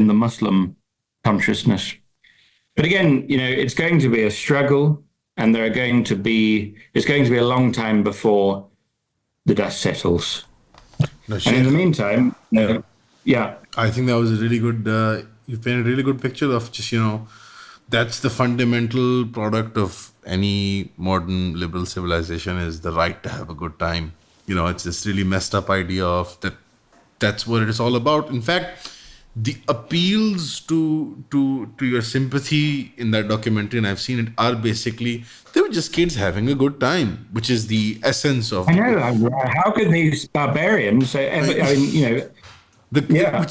the Muslim consciousness. But again, it's going to be a struggle, and it's going to be a long time before the dust settles. And in the meantime, yeah. I think that was a really good, you painted a really good picture of just, that's the fundamental product of any modern liberal civilization, is the right to have a good time. It's this really messed up idea of that's what it is all about. In fact, the appeals to your sympathy in that documentary, and I've seen it, are basically, they were just kids having a good time, which is the essence of... I know, how could these barbarians, which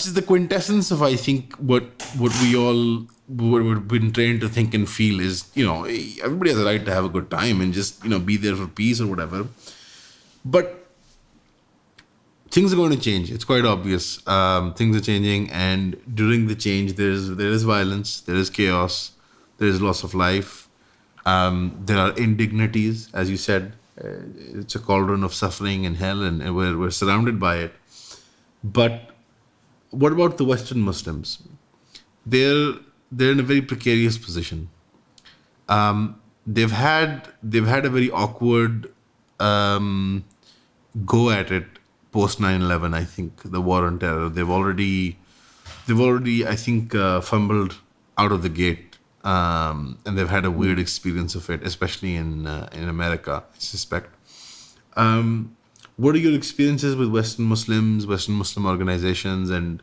is the quintessence of, I think, what we all would been trained to think and feel is, everybody has a right to have a good time and just, be there for peace or whatever. But things are going to change. It's quite obvious. Things are changing, and during the change, there is violence, there is chaos, there is loss of life. There are indignities, as you said. It's a cauldron of suffering and hell, and we're surrounded by it. But what about the Western Muslims? They're in a very precarious position. They've had a very awkward go at it post 9/11. I think the war on terror. They've already I think fumbled out of the gate, and they've had a weird experience of it, especially in America, I suspect. What are your experiences with Western Muslims, Western Muslim organizations, and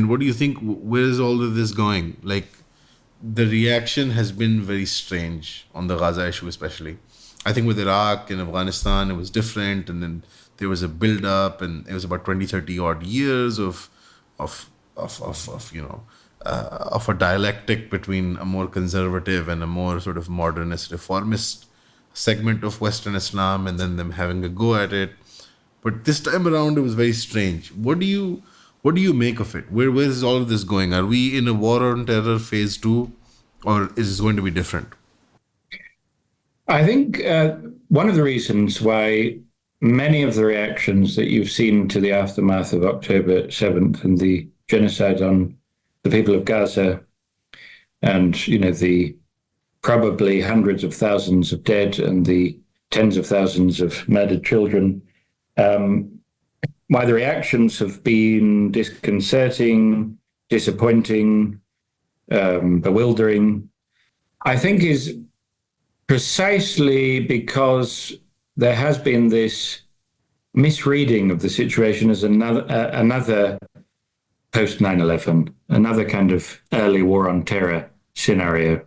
what do you think? Where is all of this going? Like, the reaction has been very strange on the Gaza issue, especially. I think with Iraq and Afghanistan, it was different, and then there was a build-up, and it was about 20, 30 odd years of a dialectic between a more conservative and a more sort of modernist, reformist segment of Western Islam, and then them having a go at it. But this time around, it was very strange. What do you make of it? Where is all of this going? Are we in a war on terror phase 2, or is this going to be different? I think one of the reasons why many of the reactions that you've seen to the aftermath of October 7th and the genocide on the people of Gaza, and the probably hundreds of thousands of dead and the tens of thousands of murdered children, why the reactions have been disconcerting, disappointing, bewildering, I think is precisely because there has been this misreading of the situation as another post 9/11, another kind of early war on terror scenario,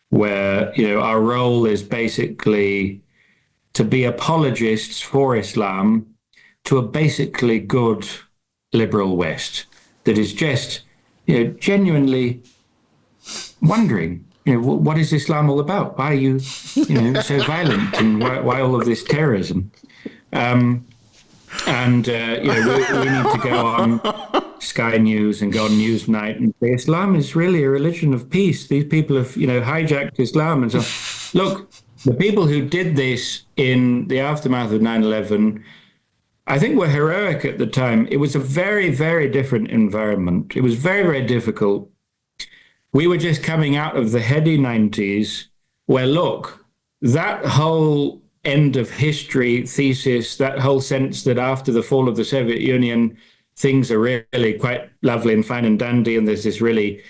where our role is basically to be apologists for Islam to a basically good liberal West that is just genuinely wondering, what is Islam all about? Why are you so violent, and why all of this terrorism? We need to go on Sky News and go on Newsnight and say Islam is really a religion of peace. These people have, hijacked Islam. And so, look, the people who did this in the aftermath of 9/11, I think were heroic at the time. It was a very, very different environment. It was very, very difficult. We were just coming out of the heady 90s where, look, that whole end of history thesis, that whole sense that after the fall of the Soviet Union, things are really quite lovely and fine and dandy, and there's this really,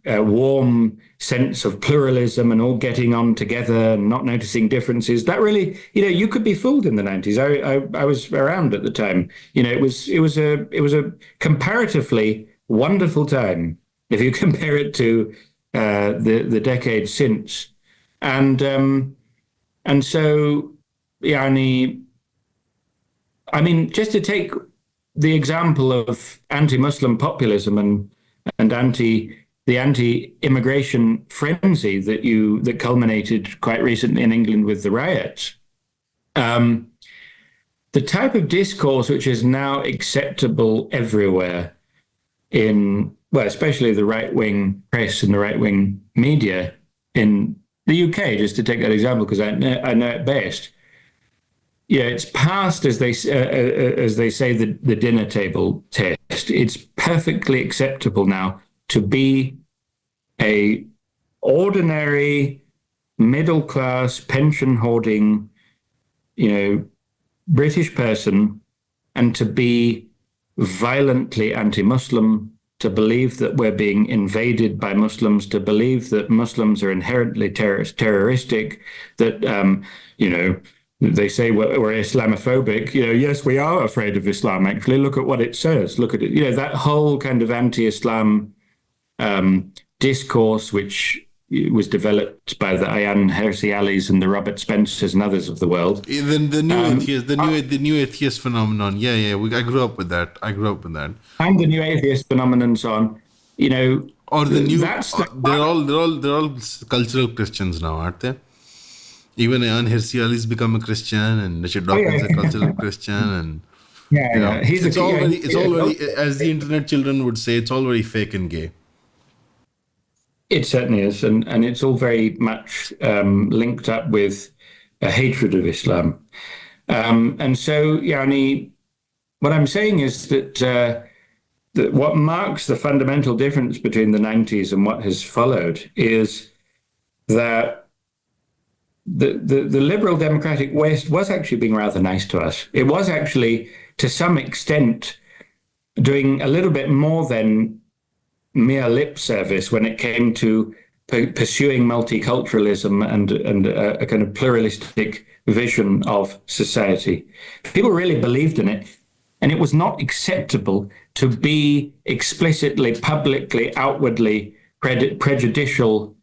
warm sense of pluralism and all getting on together and not noticing differences. That really, you could be fooled in the 90s. I was around at the time. It was a comparatively wonderful time if you compare it to the decades since, and so, just to take the example of anti-Muslim populism and the anti-immigration frenzy that culminated quite recently in England with the riots, the type of discourse which is now acceptable everywhere especially the right-wing press and the right-wing media in the UK, just to take that example, because I know it best. It's past, as they say, the dinner table test. It's perfectly acceptable now to be a ordinary, middle-class, pension-hoarding, British person, and to be violently anti-Muslim, to believe that we're being invaded by Muslims, to believe that Muslims are inherently terroristic, that, they say we're Islamophobic. Yes, we are afraid of Islam, actually. Look at what it says. Look at it. That whole kind of anti-Islam discourse, which was developed by the Ayaan Hirsi Alis and the Robert Spencers and others of the world. The new atheist phenomenon. Yeah. I grew up with that. And the new atheist phenomenon, so on. Or the new. They're all cultural Christians now, aren't they? Even Ayaan Hirsi Ali's become a Christian, and Richard Dawkins a cultural Christian, and it's all very, as the internet children would say, it's all very fake and gay. It certainly is, and it's all very much linked up with a hatred of Islam. And so, what I'm saying is that what marks the fundamental difference between the 90s and what has followed is that the liberal democratic West was actually being rather nice to us. It was actually, to some extent, doing a little bit more than mere lip service when it came to pursuing multiculturalism and a kind of pluralistic vision of society. People really believed in it, and it was not acceptable to be explicitly, publicly, outwardly prejudicial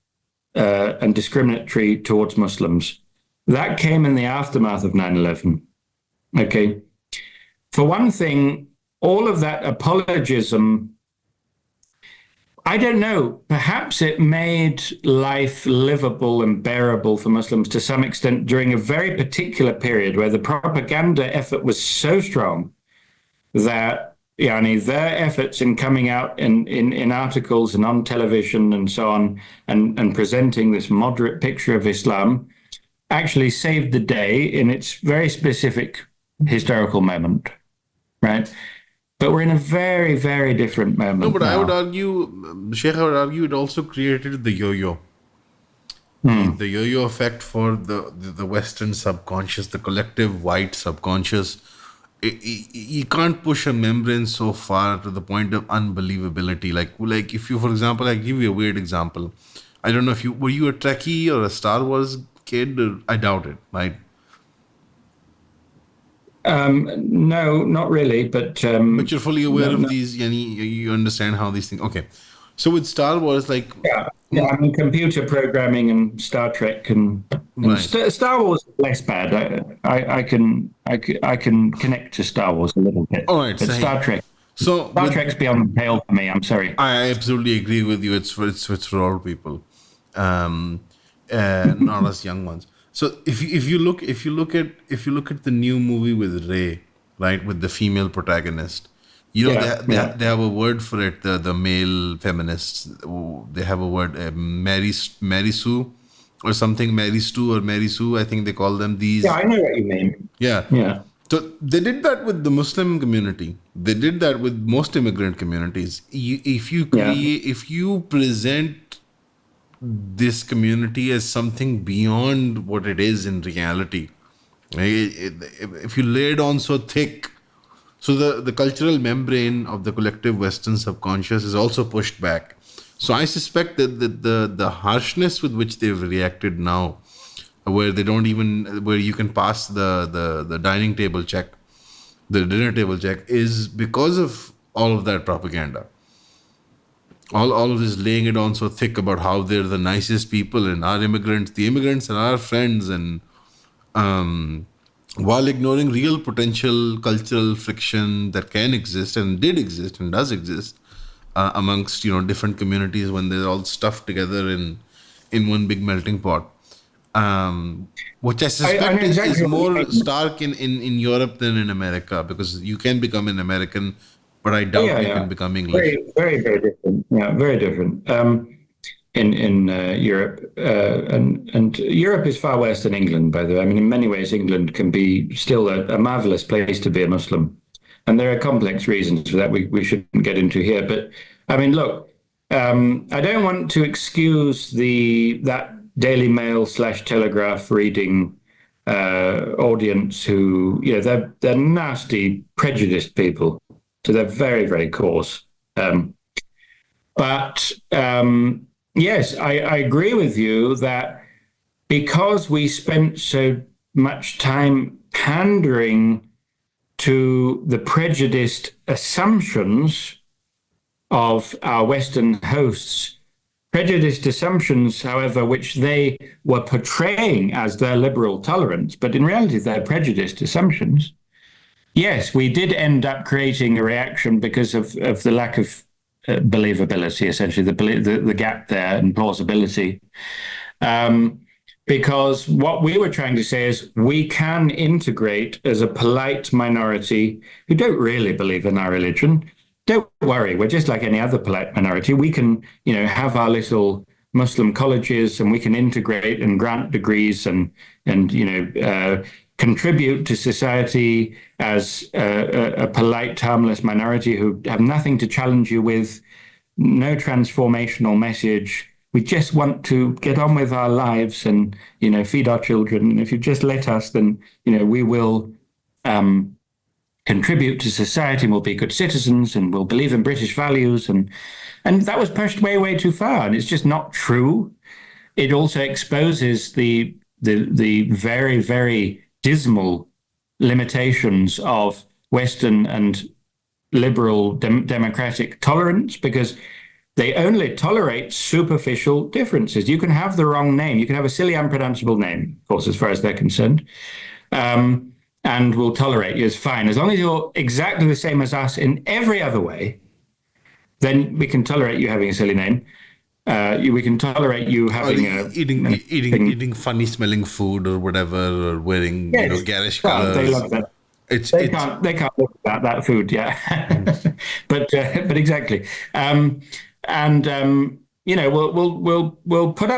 and discriminatory towards Muslims. That came in the aftermath of 9/11. Okay. For one thing, all of that apologism, I don't know, perhaps it made life livable and bearable for Muslims to some extent during a very particular period where the propaganda effort was so strong that their efforts in coming out in articles and on television and so on and presenting this moderate picture of Islam actually saved the day in its very specific historical moment, right? But we're in a very, very different moment. No, but now. I would argue, Sheikh, it also created the yo-yo. The yo-yo effect for the Western subconscious, the collective white subconscious. You can't push a membrane so far to the point of unbelievability. Like if you, for example, I give you a weird example. I don't know if were you a Trekkie or a Star Wars kid? I doubt it, right? No, not really, but But you're fully aware of no, these, you understand how these things. Okay. So with Star Wars, like, yeah. I mean, computer programming and Star Trek and right. Star Wars is less bad. I can connect to Star Wars a little bit, All right, but Sahi. So Star with Trek's beyond the pale for me. I'm sorry. I absolutely agree with you. It's for all people, um, not us young ones. So if you look at the new movie with Ray, right, with the female protagonist, Yeah, yeah, they have a word for it. The male feminists, they have a word, Mary Sue, or something, Mary Stu or Mary Sue. I think they call them yeah. these. I know what you mean. Yeah. Yeah, So they did that with the Muslim community. They did that with most immigrant communities. yeah. If you present this community as something beyond what it is in reality, if you lay it on so thick, so the cultural membrane of the collective Western subconscious is also pushed back. So I suspect that the harshness with which they've reacted now, where they don't even, where you can pass the dining table check, the dinner table check, is because of all of that propaganda. All of this laying it on so thick about how they're the nicest people and our immigrants, the immigrants are our friends, and while ignoring real potential cultural friction that can exist and did exist and does exist amongst different communities when they're all stuffed together in one big melting pot, which I I know suspect is exactly what you more mean. stark in Europe than in America, because you can become an American, but I Oh, doubt yeah, you yeah. can become English. Very, very, very different. Yeah, very different. In Europe, and Europe is far worse than England, by the way. I mean, in many ways, England can be still a marvelous place to be a Muslim, and there are complex reasons for that we shouldn't get into here. But I mean, look, I don't want to excuse that Daily Mail / Telegraph reading audience who, they're nasty, prejudiced people, so they're very, very coarse. But yes, I agree with you that because we spent so much time pandering to the prejudiced assumptions of our Western hosts, prejudiced assumptions, however, which they were portraying as their liberal tolerance, but in reality, they're prejudiced assumptions. Yes, we did end up creating a reaction because of the lack of believability, essentially, the gap there and plausibility. Um, because what we were trying to say is we can integrate as a polite minority who don't really believe in our religion. Don't worry, we're just like any other polite minority. We can, have our little Muslim colleges, and we can integrate and grant degrees and contribute to society as a polite, harmless minority who have nothing to challenge you with, no transformational message. We just want to get on with our lives and, feed our children. And if you just let us, then, we will contribute to society, and we'll be good citizens, and we'll believe in British values. And that was pushed way, way too far. And it's just not true. It also exposes the very, very dismal limitations of Western and liberal democratic tolerance, because they only tolerate superficial differences. You can have the wrong name. You can have a silly, unpronounceable name, of course, as far as they're concerned, and we'll tolerate you as fine. As long as you're exactly the same as us in every other way, then we can tolerate you having a silly name. We can tolerate you Or having eating funny smelling food or whatever, or wearing yes, garish well, they colors. love that. It's They it's can't live without that food, yeah. But exactly, and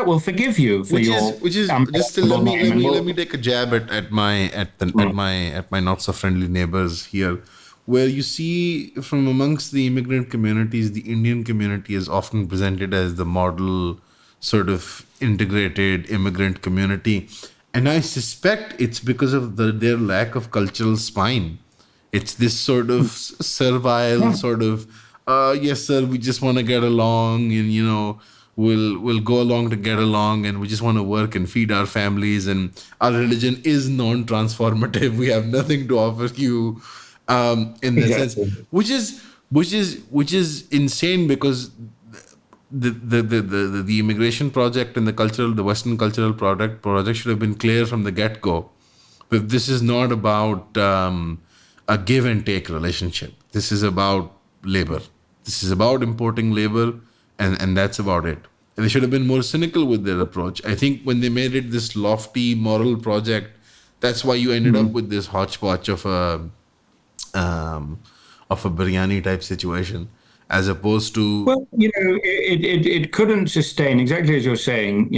we'll forgive you for your which is just still, let unpalatable me let name, and me let me we'll. take a jab at my not so friendly neighbors here, where you see from amongst the immigrant communities, the Indian community is often presented as the model sort of integrated immigrant community, and I suspect it's because of their lack of cultural spine. It's this sort of servile Yeah. sort of, yes, sir, we just want to get along, and we'll go along to get along, and we just want to work and feed our families, and our religion is non-transformative. We have nothing to offer you, in that sense, Exactly. which is insane, because the immigration project and the Western cultural project should have been clear from the get-go that this is not about a give and take relationship. This is about labor. This is about importing labor, and that's about it. And they should have been more cynical with their approach. I think when they made it this lofty moral project, that's why you ended up with this hodgepodge of a biryani type situation, as opposed to Well, it couldn't sustain, exactly as you're saying.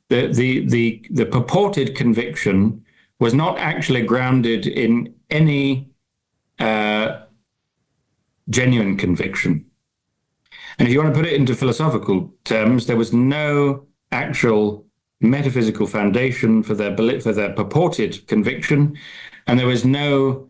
The purported conviction was not actually grounded in any genuine conviction. And if you want to put it into philosophical terms, there was no actual metaphysical foundation for their purported conviction, and there was no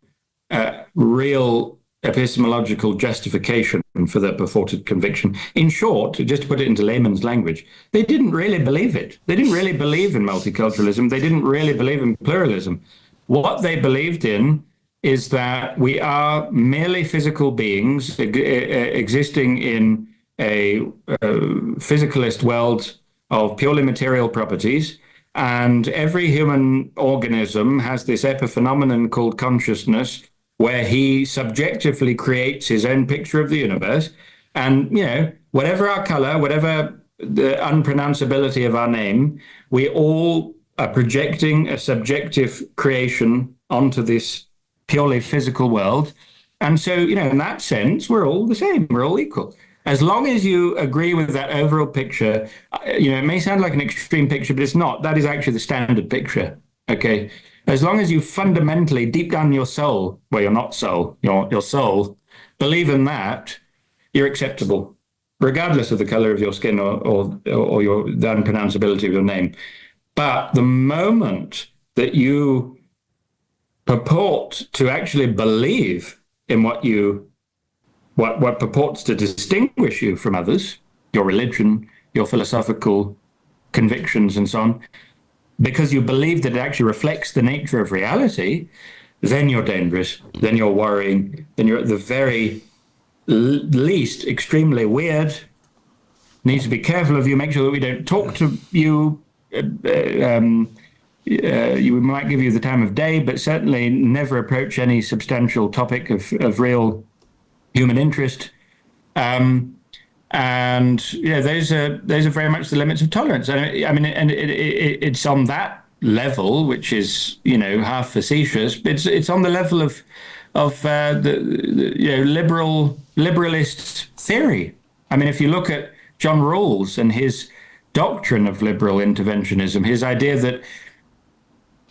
real epistemological justification for their purported conviction. In short, just to put it into layman's language, they didn't really believe it. They didn't really believe in multiculturalism. They didn't really believe in pluralism. What they believed in is that we are merely physical beings existing in a physicalist world of purely material properties, and every human organism has this epiphenomenon called consciousness, where he subjectively creates his own picture of the universe. And, whatever our color, whatever the unpronounceability of our name, we all are projecting a subjective creation onto this purely physical world. And so, in that sense, we're all the same, we're all equal. As long as you agree with that overall picture, it may sound like an extreme picture, but it's not. That is actually the standard picture, okay? As long as you fundamentally, deep down in your soul, well, you're not soul, your soul, believe in that, you're acceptable, regardless of the color of your skin or the unpronounceability of your name. But the moment that you purport to actually believe in what purports to distinguish you from others, your religion, your philosophical convictions, and so on, because you believe that it actually reflects the nature of reality, then you're dangerous, then you're worrying, then you're at the very least extremely weird. Needs to be careful of you, make sure that we don't talk to you. We might give you the time of day, but certainly never approach any substantial topic of real human interest. And those are very much the limits of tolerance. And it's on that level, which is half facetious. It's on the level of the liberalist theory. I mean, if you look at John Rawls and his doctrine of liberal interventionism, his idea that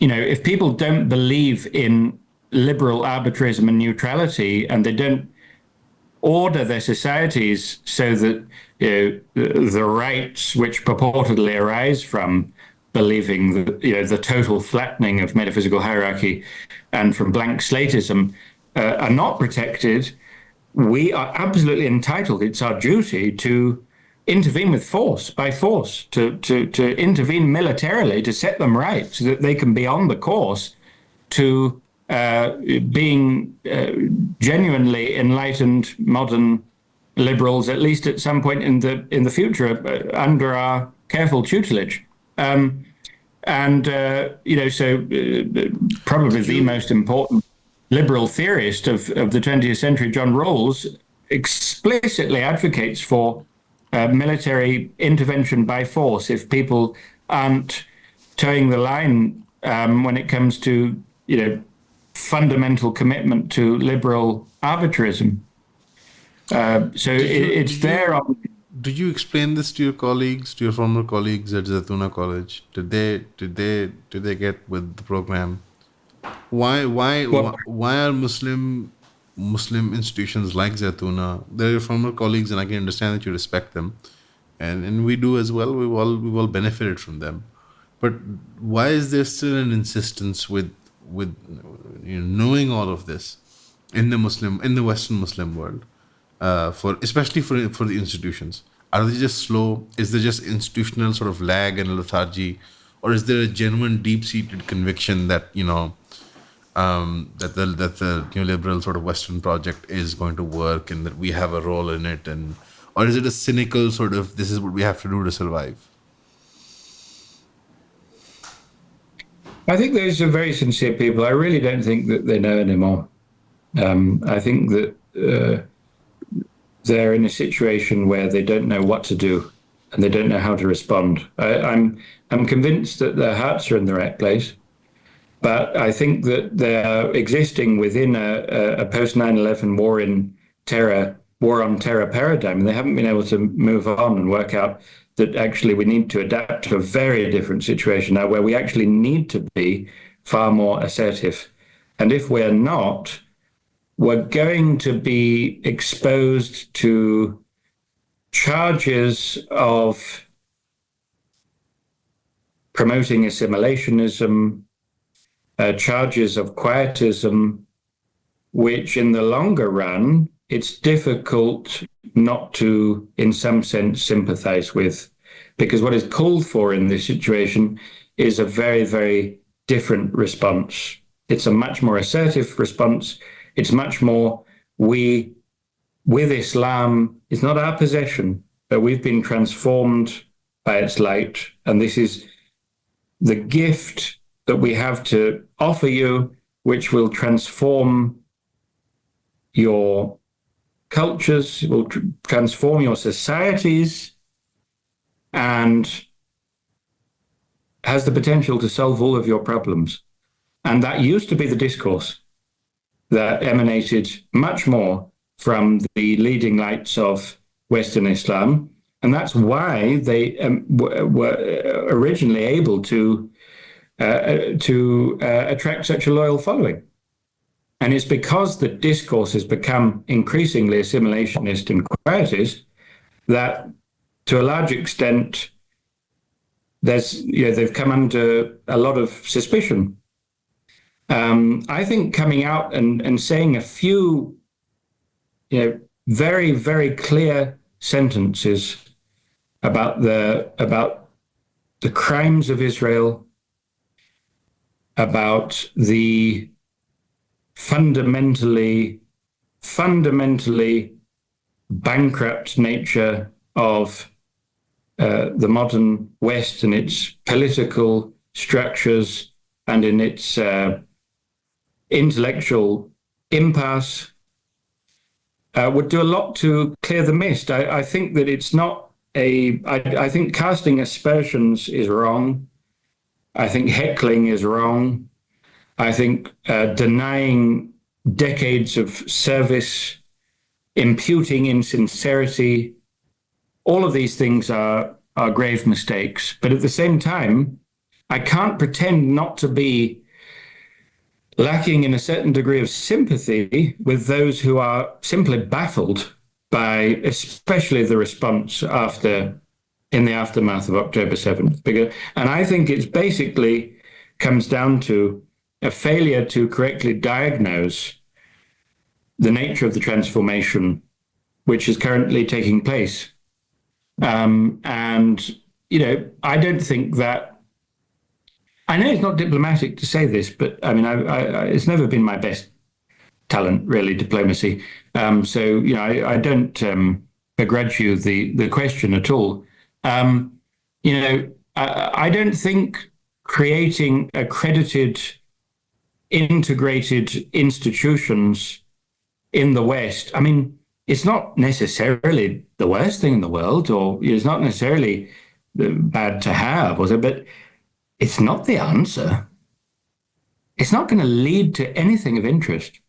if people don't believe in liberal arbitrarism and neutrality, and they don't order their societies so that the rights which purportedly arise from believing the total flattening of metaphysical hierarchy and from blank slatism are not protected, we are absolutely entitled. It's our duty to intervene with force, by force, to intervene militarily to set them right so that they can be on the course to being genuinely enlightened modern liberals, at least at some point in the future, under our careful tutelage. So probably the most important liberal theorist of the 20th century, John Rawls, explicitly advocates for military intervention by force if people aren't towing the line when it comes to fundamental commitment to liberal arbitrarism. It's there. Did you explain this to your colleagues, to your former colleagues at Zaytuna College? Did they get with the program? Why are Muslim institutions like Zaytuna? They're your former colleagues, and I can understand that you respect them, and we do as well. We've all benefited from them, but why is there still an insistence with knowing all of this in the Western Muslim world, especially for the institutions? Are they just slow? Is there just institutional sort of lag and lethargy? Or is there a genuine deep-seated conviction that, that the neoliberal sort of Western project is going to work and that we have a role in it? Or is it a cynical sort of, this is what we have to do to survive? I think those are very sincere people. I really don't think that they know anymore. I think that they're in a situation where they don't know what to do and they don't know how to respond. I'm convinced that their hearts are in the right place, but I think that they're existing within a post 9/11 war on terror paradigm, and they haven't been able to move on and work out that actually we need to adapt to a very different situation now where we actually need to be far more assertive. And if we're not, we're going to be exposed to charges of promoting assimilationism, charges of quietism, which in the longer run, it's difficult not to, in some sense, sympathize with, because what is called for in this situation is a very, very different response. It's a much more assertive response. It's much more, we, with Islam, it's not our possession, but we've been transformed by its light. And this is the gift that we have to offer you, which will transform your cultures, will transform your societies, and has the potential to solve all of your problems. And that used to be the discourse that emanated much more from the leading lights of Western Islam. And that's why they were originally able to attract such a loyal following. And it's because the discourse has become increasingly assimilationist and quietist that, to a large extent, they've come under a lot of suspicion. I think coming out and saying a few, very, very clear sentences about the crimes of Israel, about the fundamentally bankrupt nature of the modern West and its political structures and in its intellectual impasse, would do a lot to clear the mist. I think that it's not I think casting aspersions is wrong. I think heckling is wrong. I think denying decades of service, imputing insincerity, all of these things are grave mistakes. But at the same time, I can't pretend not to be lacking in a certain degree of sympathy with those who are simply baffled by especially the response in the aftermath of October 7th. And I think it's basically comes down to a failure to correctly diagnose the nature of the transformation which is currently taking place. And, I don't think that, I know it's not diplomatic to say this, but I mean, it's never been my best talent, really, diplomacy. I don't begrudge you the question at all. I don't think creating accredited, integrated institutions in the West, I mean, it's not necessarily the worst thing in the world, or it's not necessarily bad to have, but it's not the answer. It's not going to lead to anything of interest.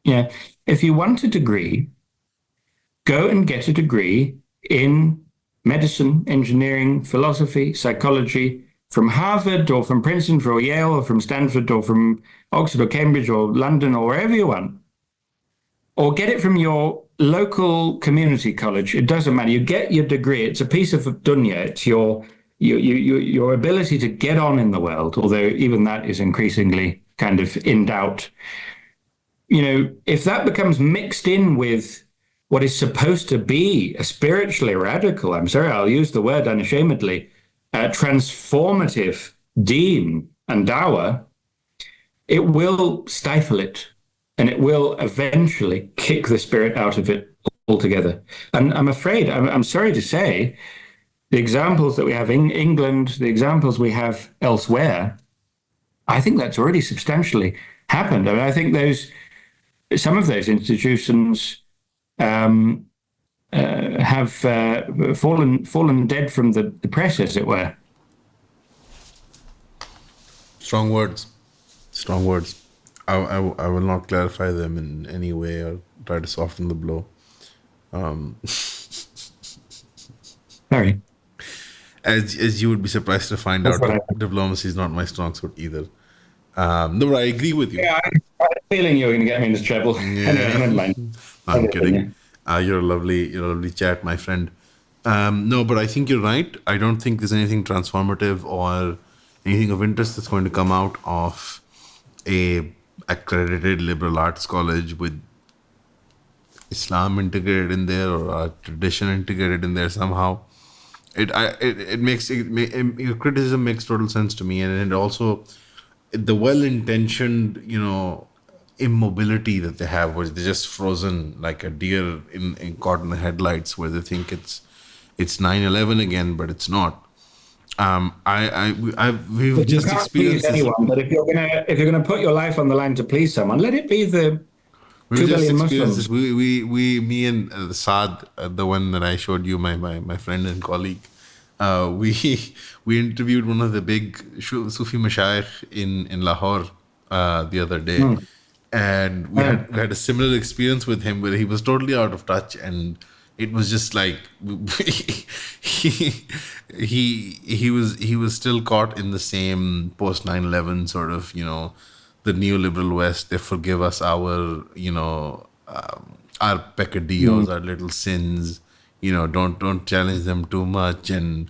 If you want a degree, go and get a degree in medicine, engineering, philosophy, psychology from Harvard or from Princeton or Yale or from Stanford or from Oxford or Cambridge or London or wherever you want. Or get it from your local community college. It doesn't matter. You get your degree. It's a piece of dunya. It's your ability to get on in the world, although even that is increasingly kind of in doubt. If that becomes mixed in with what is supposed to be a spiritually radical, I'm sorry, I'll use the word unashamedly, transformative deen and dawah, it will stifle it, and it will eventually kick the spirit out of it altogether. And I'm afraid, I'm sorry to say, the examples that we have in England, the examples we have elsewhere, I think that's already substantially happened. I mean, I think some of those institutions have fallen dead from the press, as it were. Strong words. Strong words. I will not clarify them in any way or try to soften the blow. Sorry. As you would be surprised to find out, diplomacy is not my strong suit either. No, but I agree with you. Yeah, I had a feeling you were going to get me into trouble. Yeah. Never mind. I'm kidding. You're a lovely chat, my friend. No, but I think you're right. I don't think there's anything transformative or anything of interest that's going to come out of a accredited liberal arts college with Islam integrated in there or a tradition integrated in there somehow. Your criticism makes total sense to me, and it also the well-intentioned, immobility that they have, where they're just frozen like a deer caught in the headlights, where they think it's 9/11 again, but it's not. We've just experienced anyone, but if you're gonna put your life on the line to please someone, let it be the 2 billion Muslims. Me and Saad, the one that I showed you, my friend and colleague, we interviewed one of the big Sufi mashayikh in Lahore the other day, and we had a similar experience with him where he was totally out of touch, and it was just like he was still caught in the same post 9/11 sort of, the neoliberal West. They forgive us our peccadillos, our little sins. Don't challenge them too much, and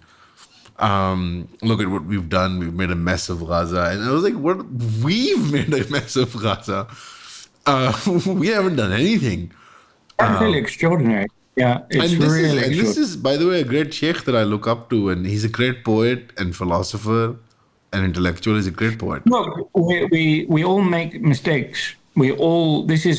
look at what we've done. We've made a mess of Gaza, and I was like, "What? We've made a mess of Gaza? We haven't done anything." That's really extraordinary. Yeah, it's really extraordinary. This is, by the way, a great sheikh that I look up to, and he's a great poet and philosopher and intellectual. He's a great poet. Look, we all make mistakes. This is,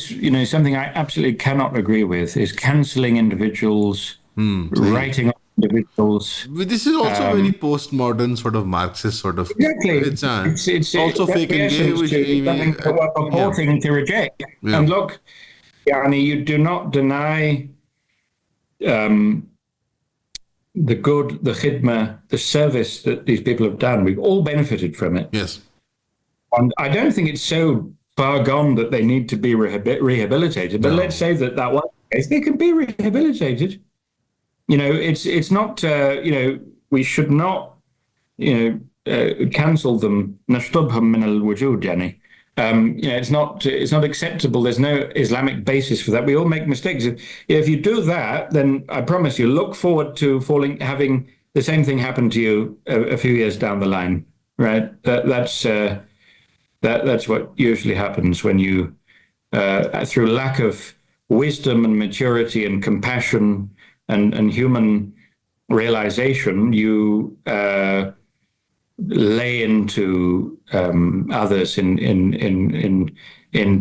something I absolutely cannot agree with, is cancelling individuals, writing off individuals. But this is also very postmodern sort of Marxist sort of. Exactly. It's also fake and gay, which a poor thing to reject. Yeah. And look, you do not deny the good, the khidmah, the service that these people have done. We've all benefited from it. Yes. And I don't think it's so far gone that they need to be rehabilitated. But let's say that was the case. They can be rehabilitated. It's not, we should not, cancel them. نشطبهم من الوجود يعني. It's not acceptable. There's no Islamic basis for that. We all make mistakes. If you do that, then I promise you, look forward to having the same thing happen to you a few years down the line, right? That's what usually happens when you, through lack of wisdom and maturity and compassion and human realization, you lay into others in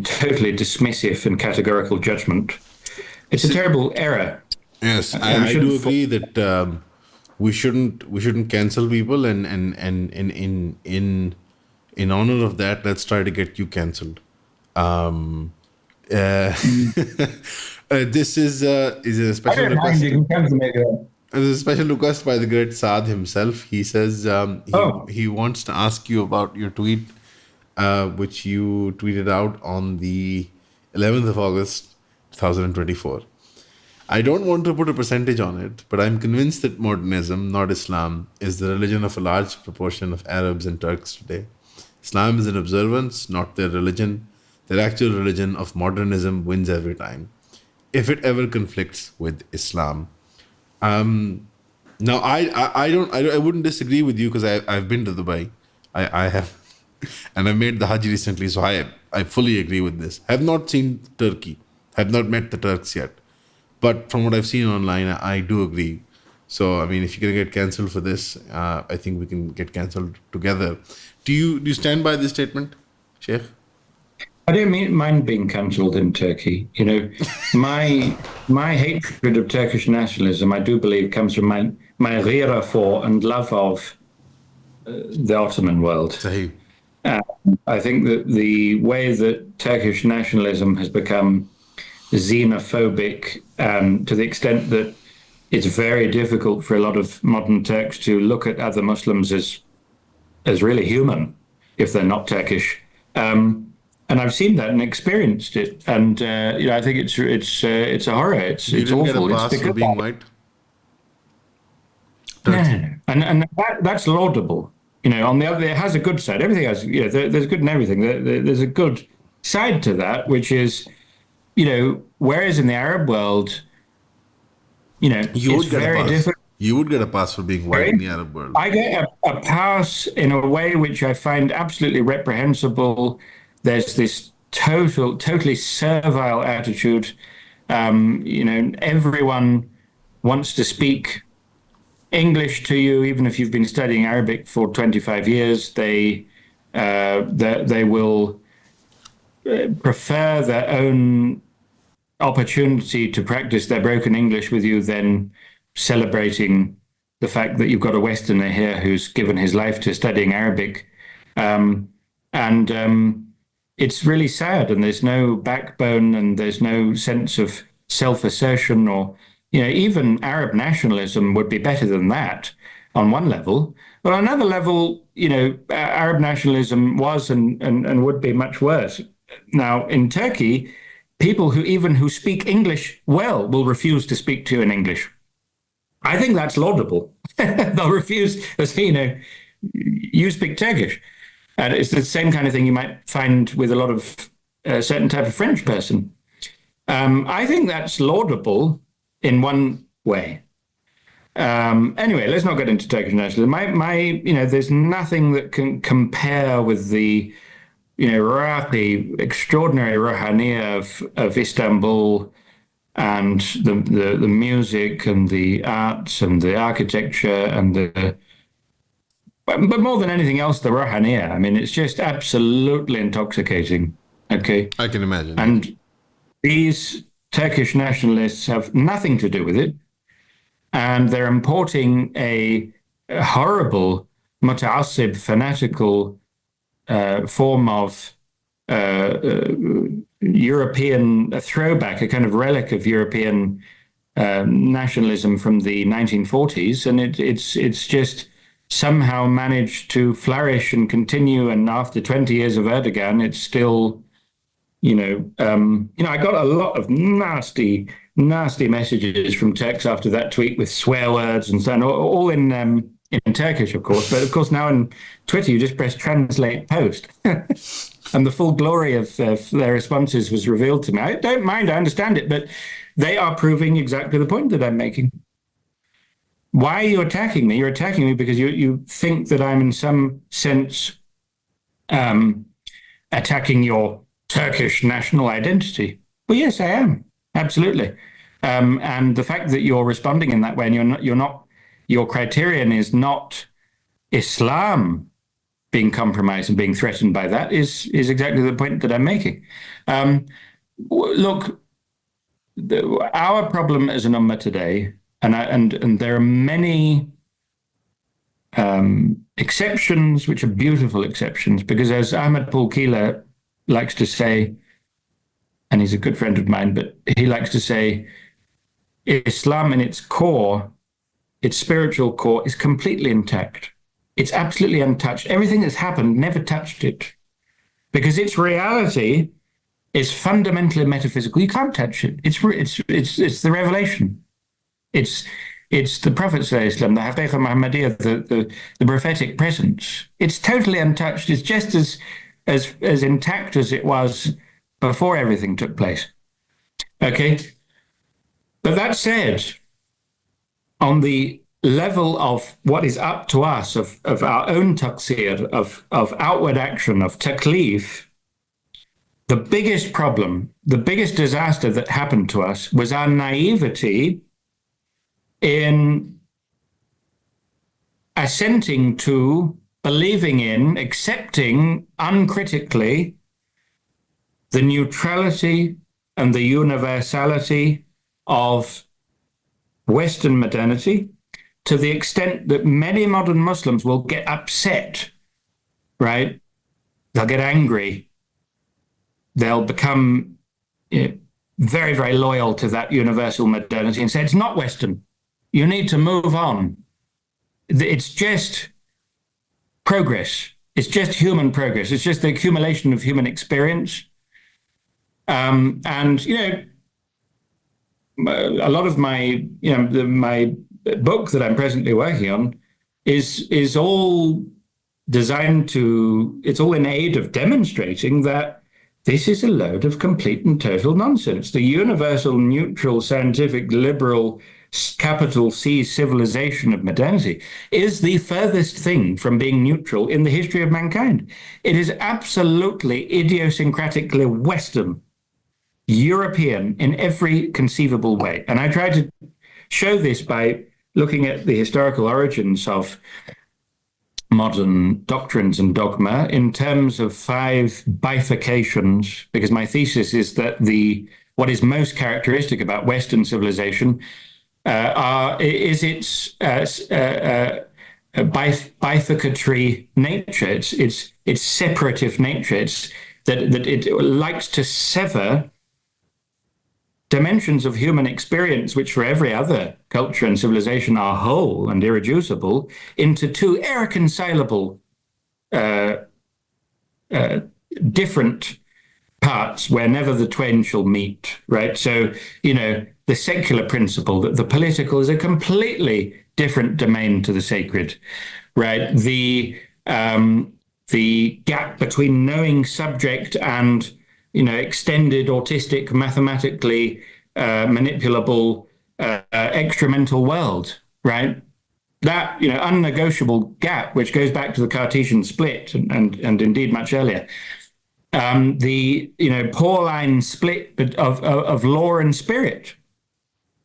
totally dismissive and categorical judgment. It's a terrible error. Yes, I do agree that we shouldn't cancel people, and in honor of that, let's try to get you cancelled. This is a special request. There's a special request by the great Saad himself. He says he wants to ask you about your tweet, which you tweeted out on the 11th of August, 2024. I don't want to put a percentage on it, but I'm convinced that modernism, not Islam, is the religion of a large proportion of Arabs and Turks today. Islam is an observance, not their religion. Their actual religion of modernism wins every time, if it ever conflicts with Islam. Now I wouldn't disagree with you, because I've been to Dubai. I have, and I made the Hajj recently, so I fully agree with this. Have not seen Turkey, have not met the Turks yet, But from what I've seen online, I do agree. So I mean, if you're gonna get cancelled for this, I think we can get cancelled together. Do you stand by this statement, Sheikh? I don't mind being cancelled in Turkey. You know, my hatred of Turkish nationalism, I do believe, comes from my ghira for and love of the Ottoman world. Sahih. I think that the way that Turkish nationalism has become xenophobic, to the extent that it's very difficult for a lot of modern Turks to look at other Muslims as really human if they're not Turkish. And I've seen that and experienced it, and I think it's a horror. It's didn't awful. get a pass It's for being white. no, and that's laudable. You know, on the other, it has a good side. Everything has, there's good in everything. There's a good side to that, which is, whereas in the Arab world, it's very different. You would get a pass for being white in the Arab world. I get a pass in a way which I find absolutely reprehensible. There's this totally servile attitude. Everyone wants to speak English to you, even if you've been studying Arabic for 25 years. They will prefer their own opportunity to practice their broken English with you than celebrating the fact that you've got a Westerner here who's given his life to studying Arabic. It's really sad, and there's no backbone, and there's no sense of self-assertion, or even Arab nationalism would be better than that on one level. But on another level, Arab nationalism was and would be much worse. Now, in Turkey, people who speak English well will refuse to speak to you in English. I think that's laudable. They'll refuse, you speak Turkish. And it's the same kind of thing you might find with a lot of a certain type of French person. I think that's laudable in one way. Anyway, let's not get into Turkish nationalism. There's nothing that can compare with the, Raqi, extraordinary Ruhaniya of Istanbul, and the music and the arts and the architecture and but more than anything else, the Ruhaniya. I mean, it's just absolutely intoxicating. Okay, I can imagine. And these Turkish nationalists have nothing to do with it, and they're importing a horrible, muta'assib, fanatical form of European throwback, a kind of relic of European nationalism from the 1940s, and it's just somehow managed to flourish and continue. And after 20 years of Erdogan, it's still, I got a lot of nasty messages from Turks after that tweet with swear words and so on, all in Turkish, of course. But of course, now in Twitter, you just press translate post. And the full glory of their responses was revealed to me. I don't mind, I understand it, but they are proving exactly the point that I'm making. Why are you attacking me? You're attacking me because you think that I'm in some sense attacking your Turkish national identity. Well, yes, I am. Absolutely. And the fact that you're responding in that way, and you're not, your criterion is not Islam being compromised and being threatened by that is exactly the point that I'm making. Look, our problem as an ummah today, and there are many exceptions, which are beautiful exceptions, because as Ahmed Paul Keeler likes to say, and he's a good friend of mine, but he likes to say, Islam in its core, its spiritual core, is completely intact. It's absolutely untouched. Everything that's happened never touched it, because its reality is fundamentally metaphysical. You can't touch it. It's the revelation. It's the Prophet ﷺ, the Haqiqa Muhammadiyah, the prophetic presence. It's totally untouched. It's just as intact as it was before everything took place. Okay? But that said, on the level of what is up to us, of our own taqsir, of outward action, of taklif, the biggest problem, the biggest disaster that happened to us was our naivety in assenting to, believing in, accepting uncritically the neutrality and the universality of Western modernity, to the extent that many modern Muslims will get upset, right? They'll get angry. They'll become very, very loyal to that universal modernity and say, it's not Western. You need to move on. It's just progress. It's just human progress. It's just the accumulation of human experience. And, you know, a lot of my, my book that I'm presently working on is all designed to, it's all in aid of demonstrating that this is a load of complete and total nonsense. The universal, neutral, scientific, liberal, capital C civilization of modernity is the furthest thing from being neutral in the history of mankind. It is absolutely idiosyncratically Western, European in every conceivable way. And I try to show this by looking at the historical origins of modern doctrines and dogma in terms of 5 bifurcations, because my thesis is that what is most characteristic about Western civilization is its bifurcatory nature, its separative nature. It's that it likes to sever dimensions of human experience, which for every other culture and civilization are whole and irreducible, into 2 irreconcilable different parts where never the twain shall meet, right? So, you know, the secular principle that the political is a completely different domain to the sacred, right? The gap between knowing subject and, you know, extended autistic, mathematically manipulable extramental world, right? That, you know, unnegotiable gap, which goes back to the Cartesian split and indeed much earlier. The, you know, Pauline split of law and spirit,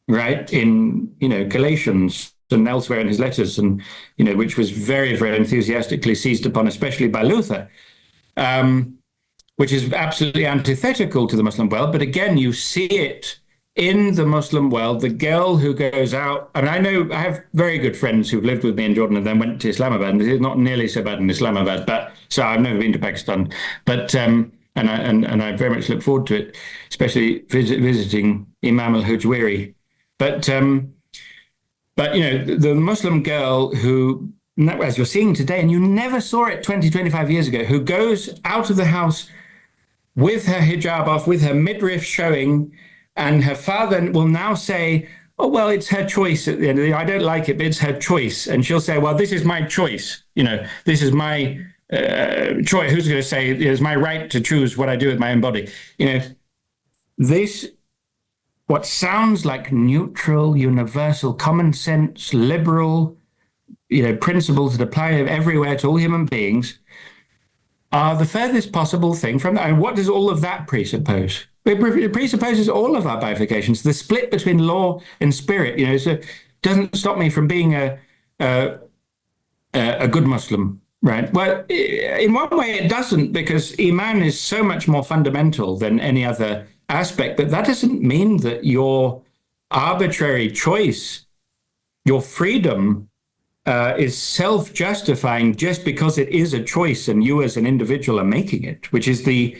right? In, you know, Galatians and elsewhere in his letters, and, you know, which was very, very enthusiastically seized upon, especially by Luther. Which is absolutely antithetical to the Muslim world. But again, you see it in the Muslim world. The girl who goes out, I mean, I have very good friends who've lived with me in Jordan and then went to Islamabad, and it's not nearly so bad in Islamabad, but so I've never been to Pakistan, but and I very much look forward to it, especially visiting Imam al-Hujwiri. But you know, the Muslim girl who, as you're seeing today, and you never saw it 20, 25 years ago, who goes out of the house with her hijab off, with her midriff showing, and her father will now say, oh, well, it's her choice at the end of the day. I don't like it, but it's her choice. And she'll say, well, this is my choice. You know, this is my choice. Who's going to say it is my right to choose what I do with my own body? You know, this, what sounds like neutral, universal, common sense, liberal, you know, principles that apply everywhere to all human beings, are the furthest possible thing from that. And what does all of that presuppose? It presupposes all of our bifurcations, the split between law and spirit. You know, so it doesn't stop me from being a good Muslim, right? Well, in one way it doesn't, because Iman is so much more fundamental than any other aspect. But that doesn't mean that your arbitrary choice, your freedom, is self-justifying just because it is a choice and you as an individual are making it, which is the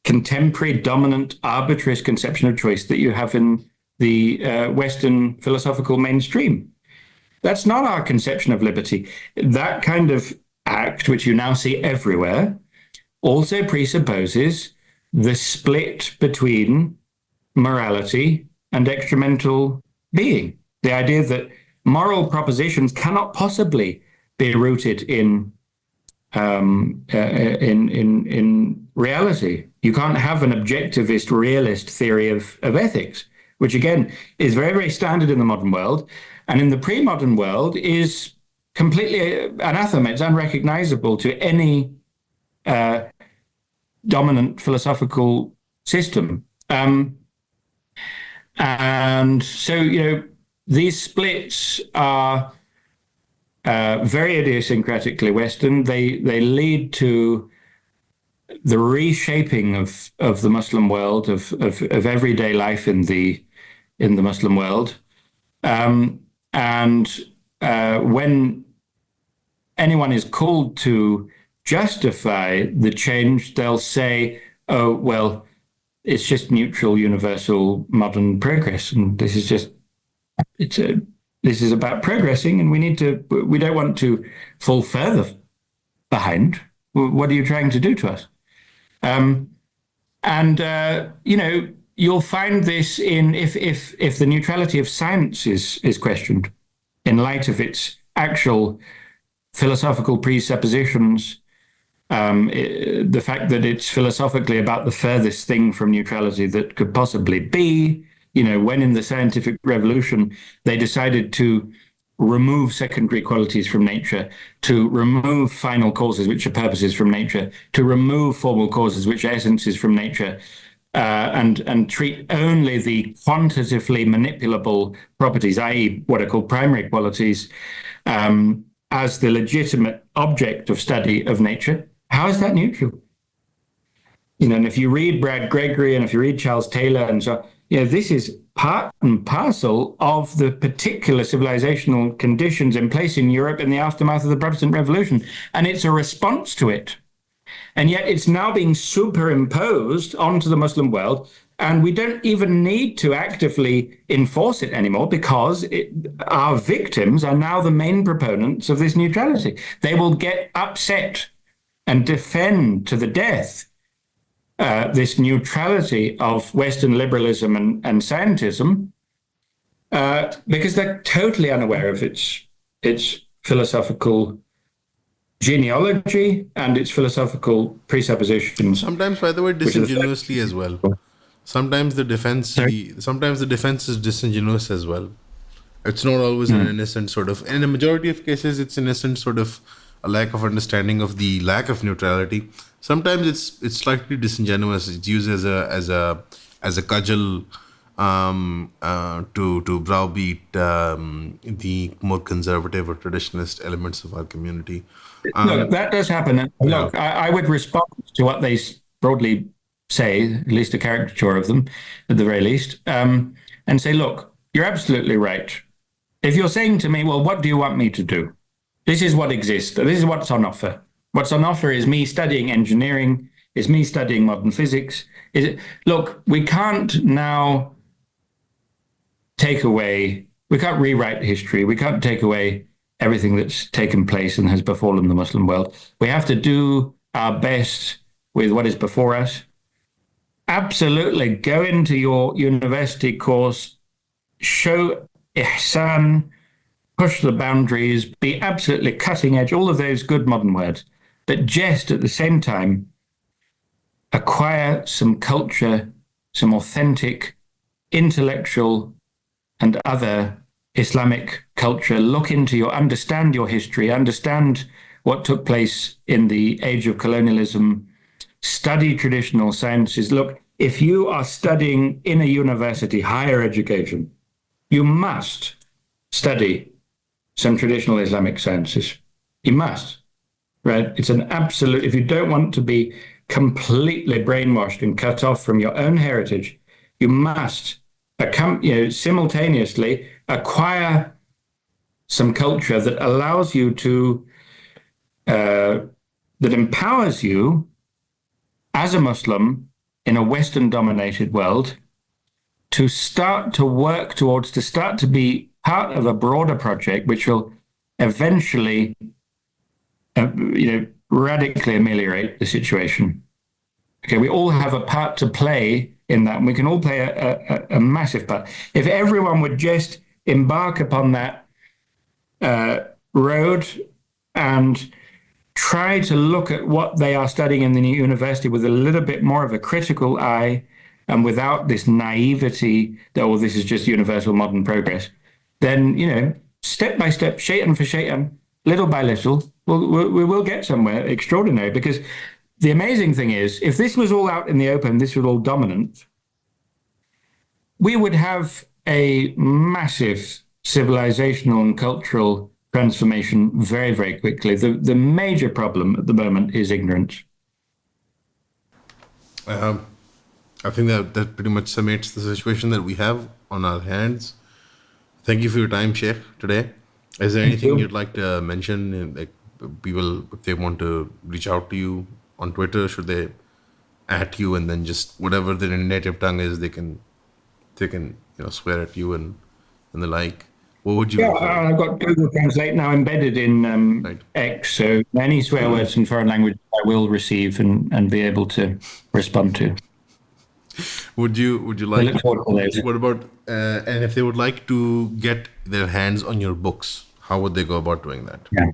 contemporary dominant arbitrary conception of choice that you have in the Western philosophical mainstream. That's not our conception of liberty. That kind of act, which you now see everywhere, also presupposes the split between morality and extramental being. The idea that moral propositions cannot possibly be rooted in reality. You can't have an objectivist, realist theory of ethics, which again is very, very standard in the modern world, and in the pre-modern world is completely anathema. It's unrecognizable to any dominant philosophical system. And so, these splits are very idiosyncratically Western. They lead to the reshaping of the Muslim world, of everyday life in the Muslim world. And when anyone is called to justify the change, they'll say, oh, well, it's just neutral, universal, modern progress. And this is about progressing, and we don't want to fall further behind. What are you trying to do to us? You'll find this in if the neutrality of science is questioned in light of its actual philosophical presuppositions, the fact that it's philosophically about the furthest thing from neutrality that could possibly be. When in the scientific revolution they decided to remove secondary qualities from nature, to remove final causes, which are purposes, from nature, to remove formal causes, which are essences, from nature, and treat only the quantitatively manipulable properties, i.e. what are called primary qualities, as the legitimate object of study of nature. How is that neutral? And if you read Brad Gregory and if you read Charles Taylor and so, this is part and parcel of the particular civilizational conditions in place in Europe in the aftermath of the Protestant Revolution. And it's a response to it. And yet it's now being superimposed onto the Muslim world. And we don't even need to actively enforce it anymore, because our victims are now the main proponents of this neutrality. They will get upset and defend to the death this neutrality of Western liberalism and scientism, because they're totally unaware of its philosophical genealogy and its philosophical presuppositions. Sometimes, by the way, disingenuously as well. Sometimes the defense is disingenuous as well. It's not always an innocent sort of. In a majority of cases, it's innocent sort of a lack of understanding of the lack of neutrality. Sometimes it's slightly disingenuous. It's used as a cudgel to browbeat the more conservative or traditionalist elements of our community. Look, that does happen. Look, I would respond to what they broadly say, at least a caricature of them, at the very least, and say, look, you're absolutely right. If you're saying to me, well, what do you want me to do? This is what exists. This is what's on offer. What's on offer is me studying engineering, is me studying modern physics. Look, we can't now we can't rewrite history. We can't take away everything that's taken place and has befallen the Muslim world. We have to do our best with what is before us. Absolutely, go into your university course, show ihsan, push the boundaries, be absolutely cutting edge, all of those good modern words, but just at the same time, acquire some culture, some authentic intellectual and other Islamic culture. Look into understand your history, understand what took place in the age of colonialism, study traditional sciences. Look, if you are studying in a university, higher education, you must study some traditional Islamic sciences. You must, right? It's an absolute, if you don't want to be completely brainwashed and cut off from your own heritage, you must simultaneously acquire some culture that allows you to, that empowers you as a Muslim in a Western-dominated world to start to work towards, to start to be part of a broader project which will eventually, radically ameliorate the situation. Okay, we all have a part to play in that, and we can all play a massive part. If everyone would just embark upon that road and try to look at what they are studying in the university with a little bit more of a critical eye, and without this naivety that, oh, this is just universal modern progress, then, step by step, shay'an for shay'an, little by little, we will get somewhere extraordinary. Because the amazing thing is, if this was all out in the open, this was all dominant, we would have a massive civilizational and cultural transformation very, very quickly. The major problem at the moment is ignorance. I think that pretty much summates the situation that we have on our hands. Thank you for your time, Sheikh, today. Is there anything you'd like to mention? Like people, if they want to reach out to you on Twitter, should they at you and then just whatever their native tongue is, they can swear at you and the like. What would you? Yeah, I've got Google Translate now embedded in Right. X, so any swear words in foreign language I will receive and be able to respond to. Would you I like? look forward to those. What about and if they would like to get their hands on your books, how would they go about doing that? Yeah.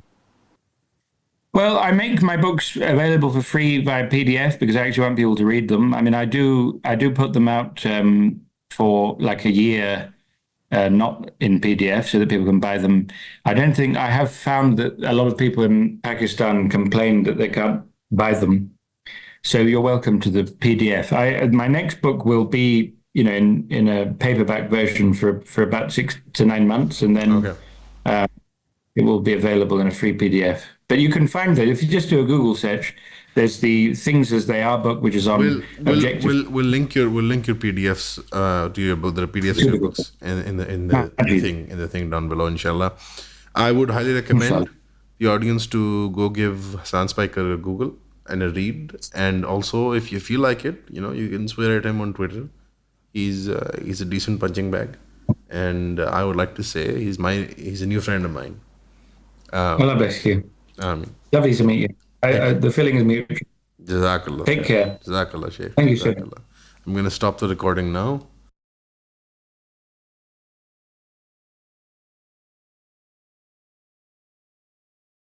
Well, I make my books available for free via PDF because I actually want people to read them. I mean, I do put them out for like a year, not in PDF, so that people can buy them. I have found that a lot of people in Pakistan complain that they can't buy them. So you're welcome to the PDF. My next book will be, in a paperback version for about 6 to 9 months, and then it will be available in a free PDF. But you can find that if you just do a Google search. There's the Things as They Are book, which is on objective. We'll link your PDFs to your book, the PDFs to your books, in the thing down below, inshallah. I would highly recommend the audience to go give Hasan Spiker a Google and a read, and also if you feel like it, you can swear at him on Twitter. He's a decent punching bag, and I would like to say he's a new friend of mine. Allah bless you. Amen. Lovely to meet you. The feeling is mutual. Jazakallah. Take care. Jazakallah, Sheikh. Thank you, sir. I'm going to stop the recording now.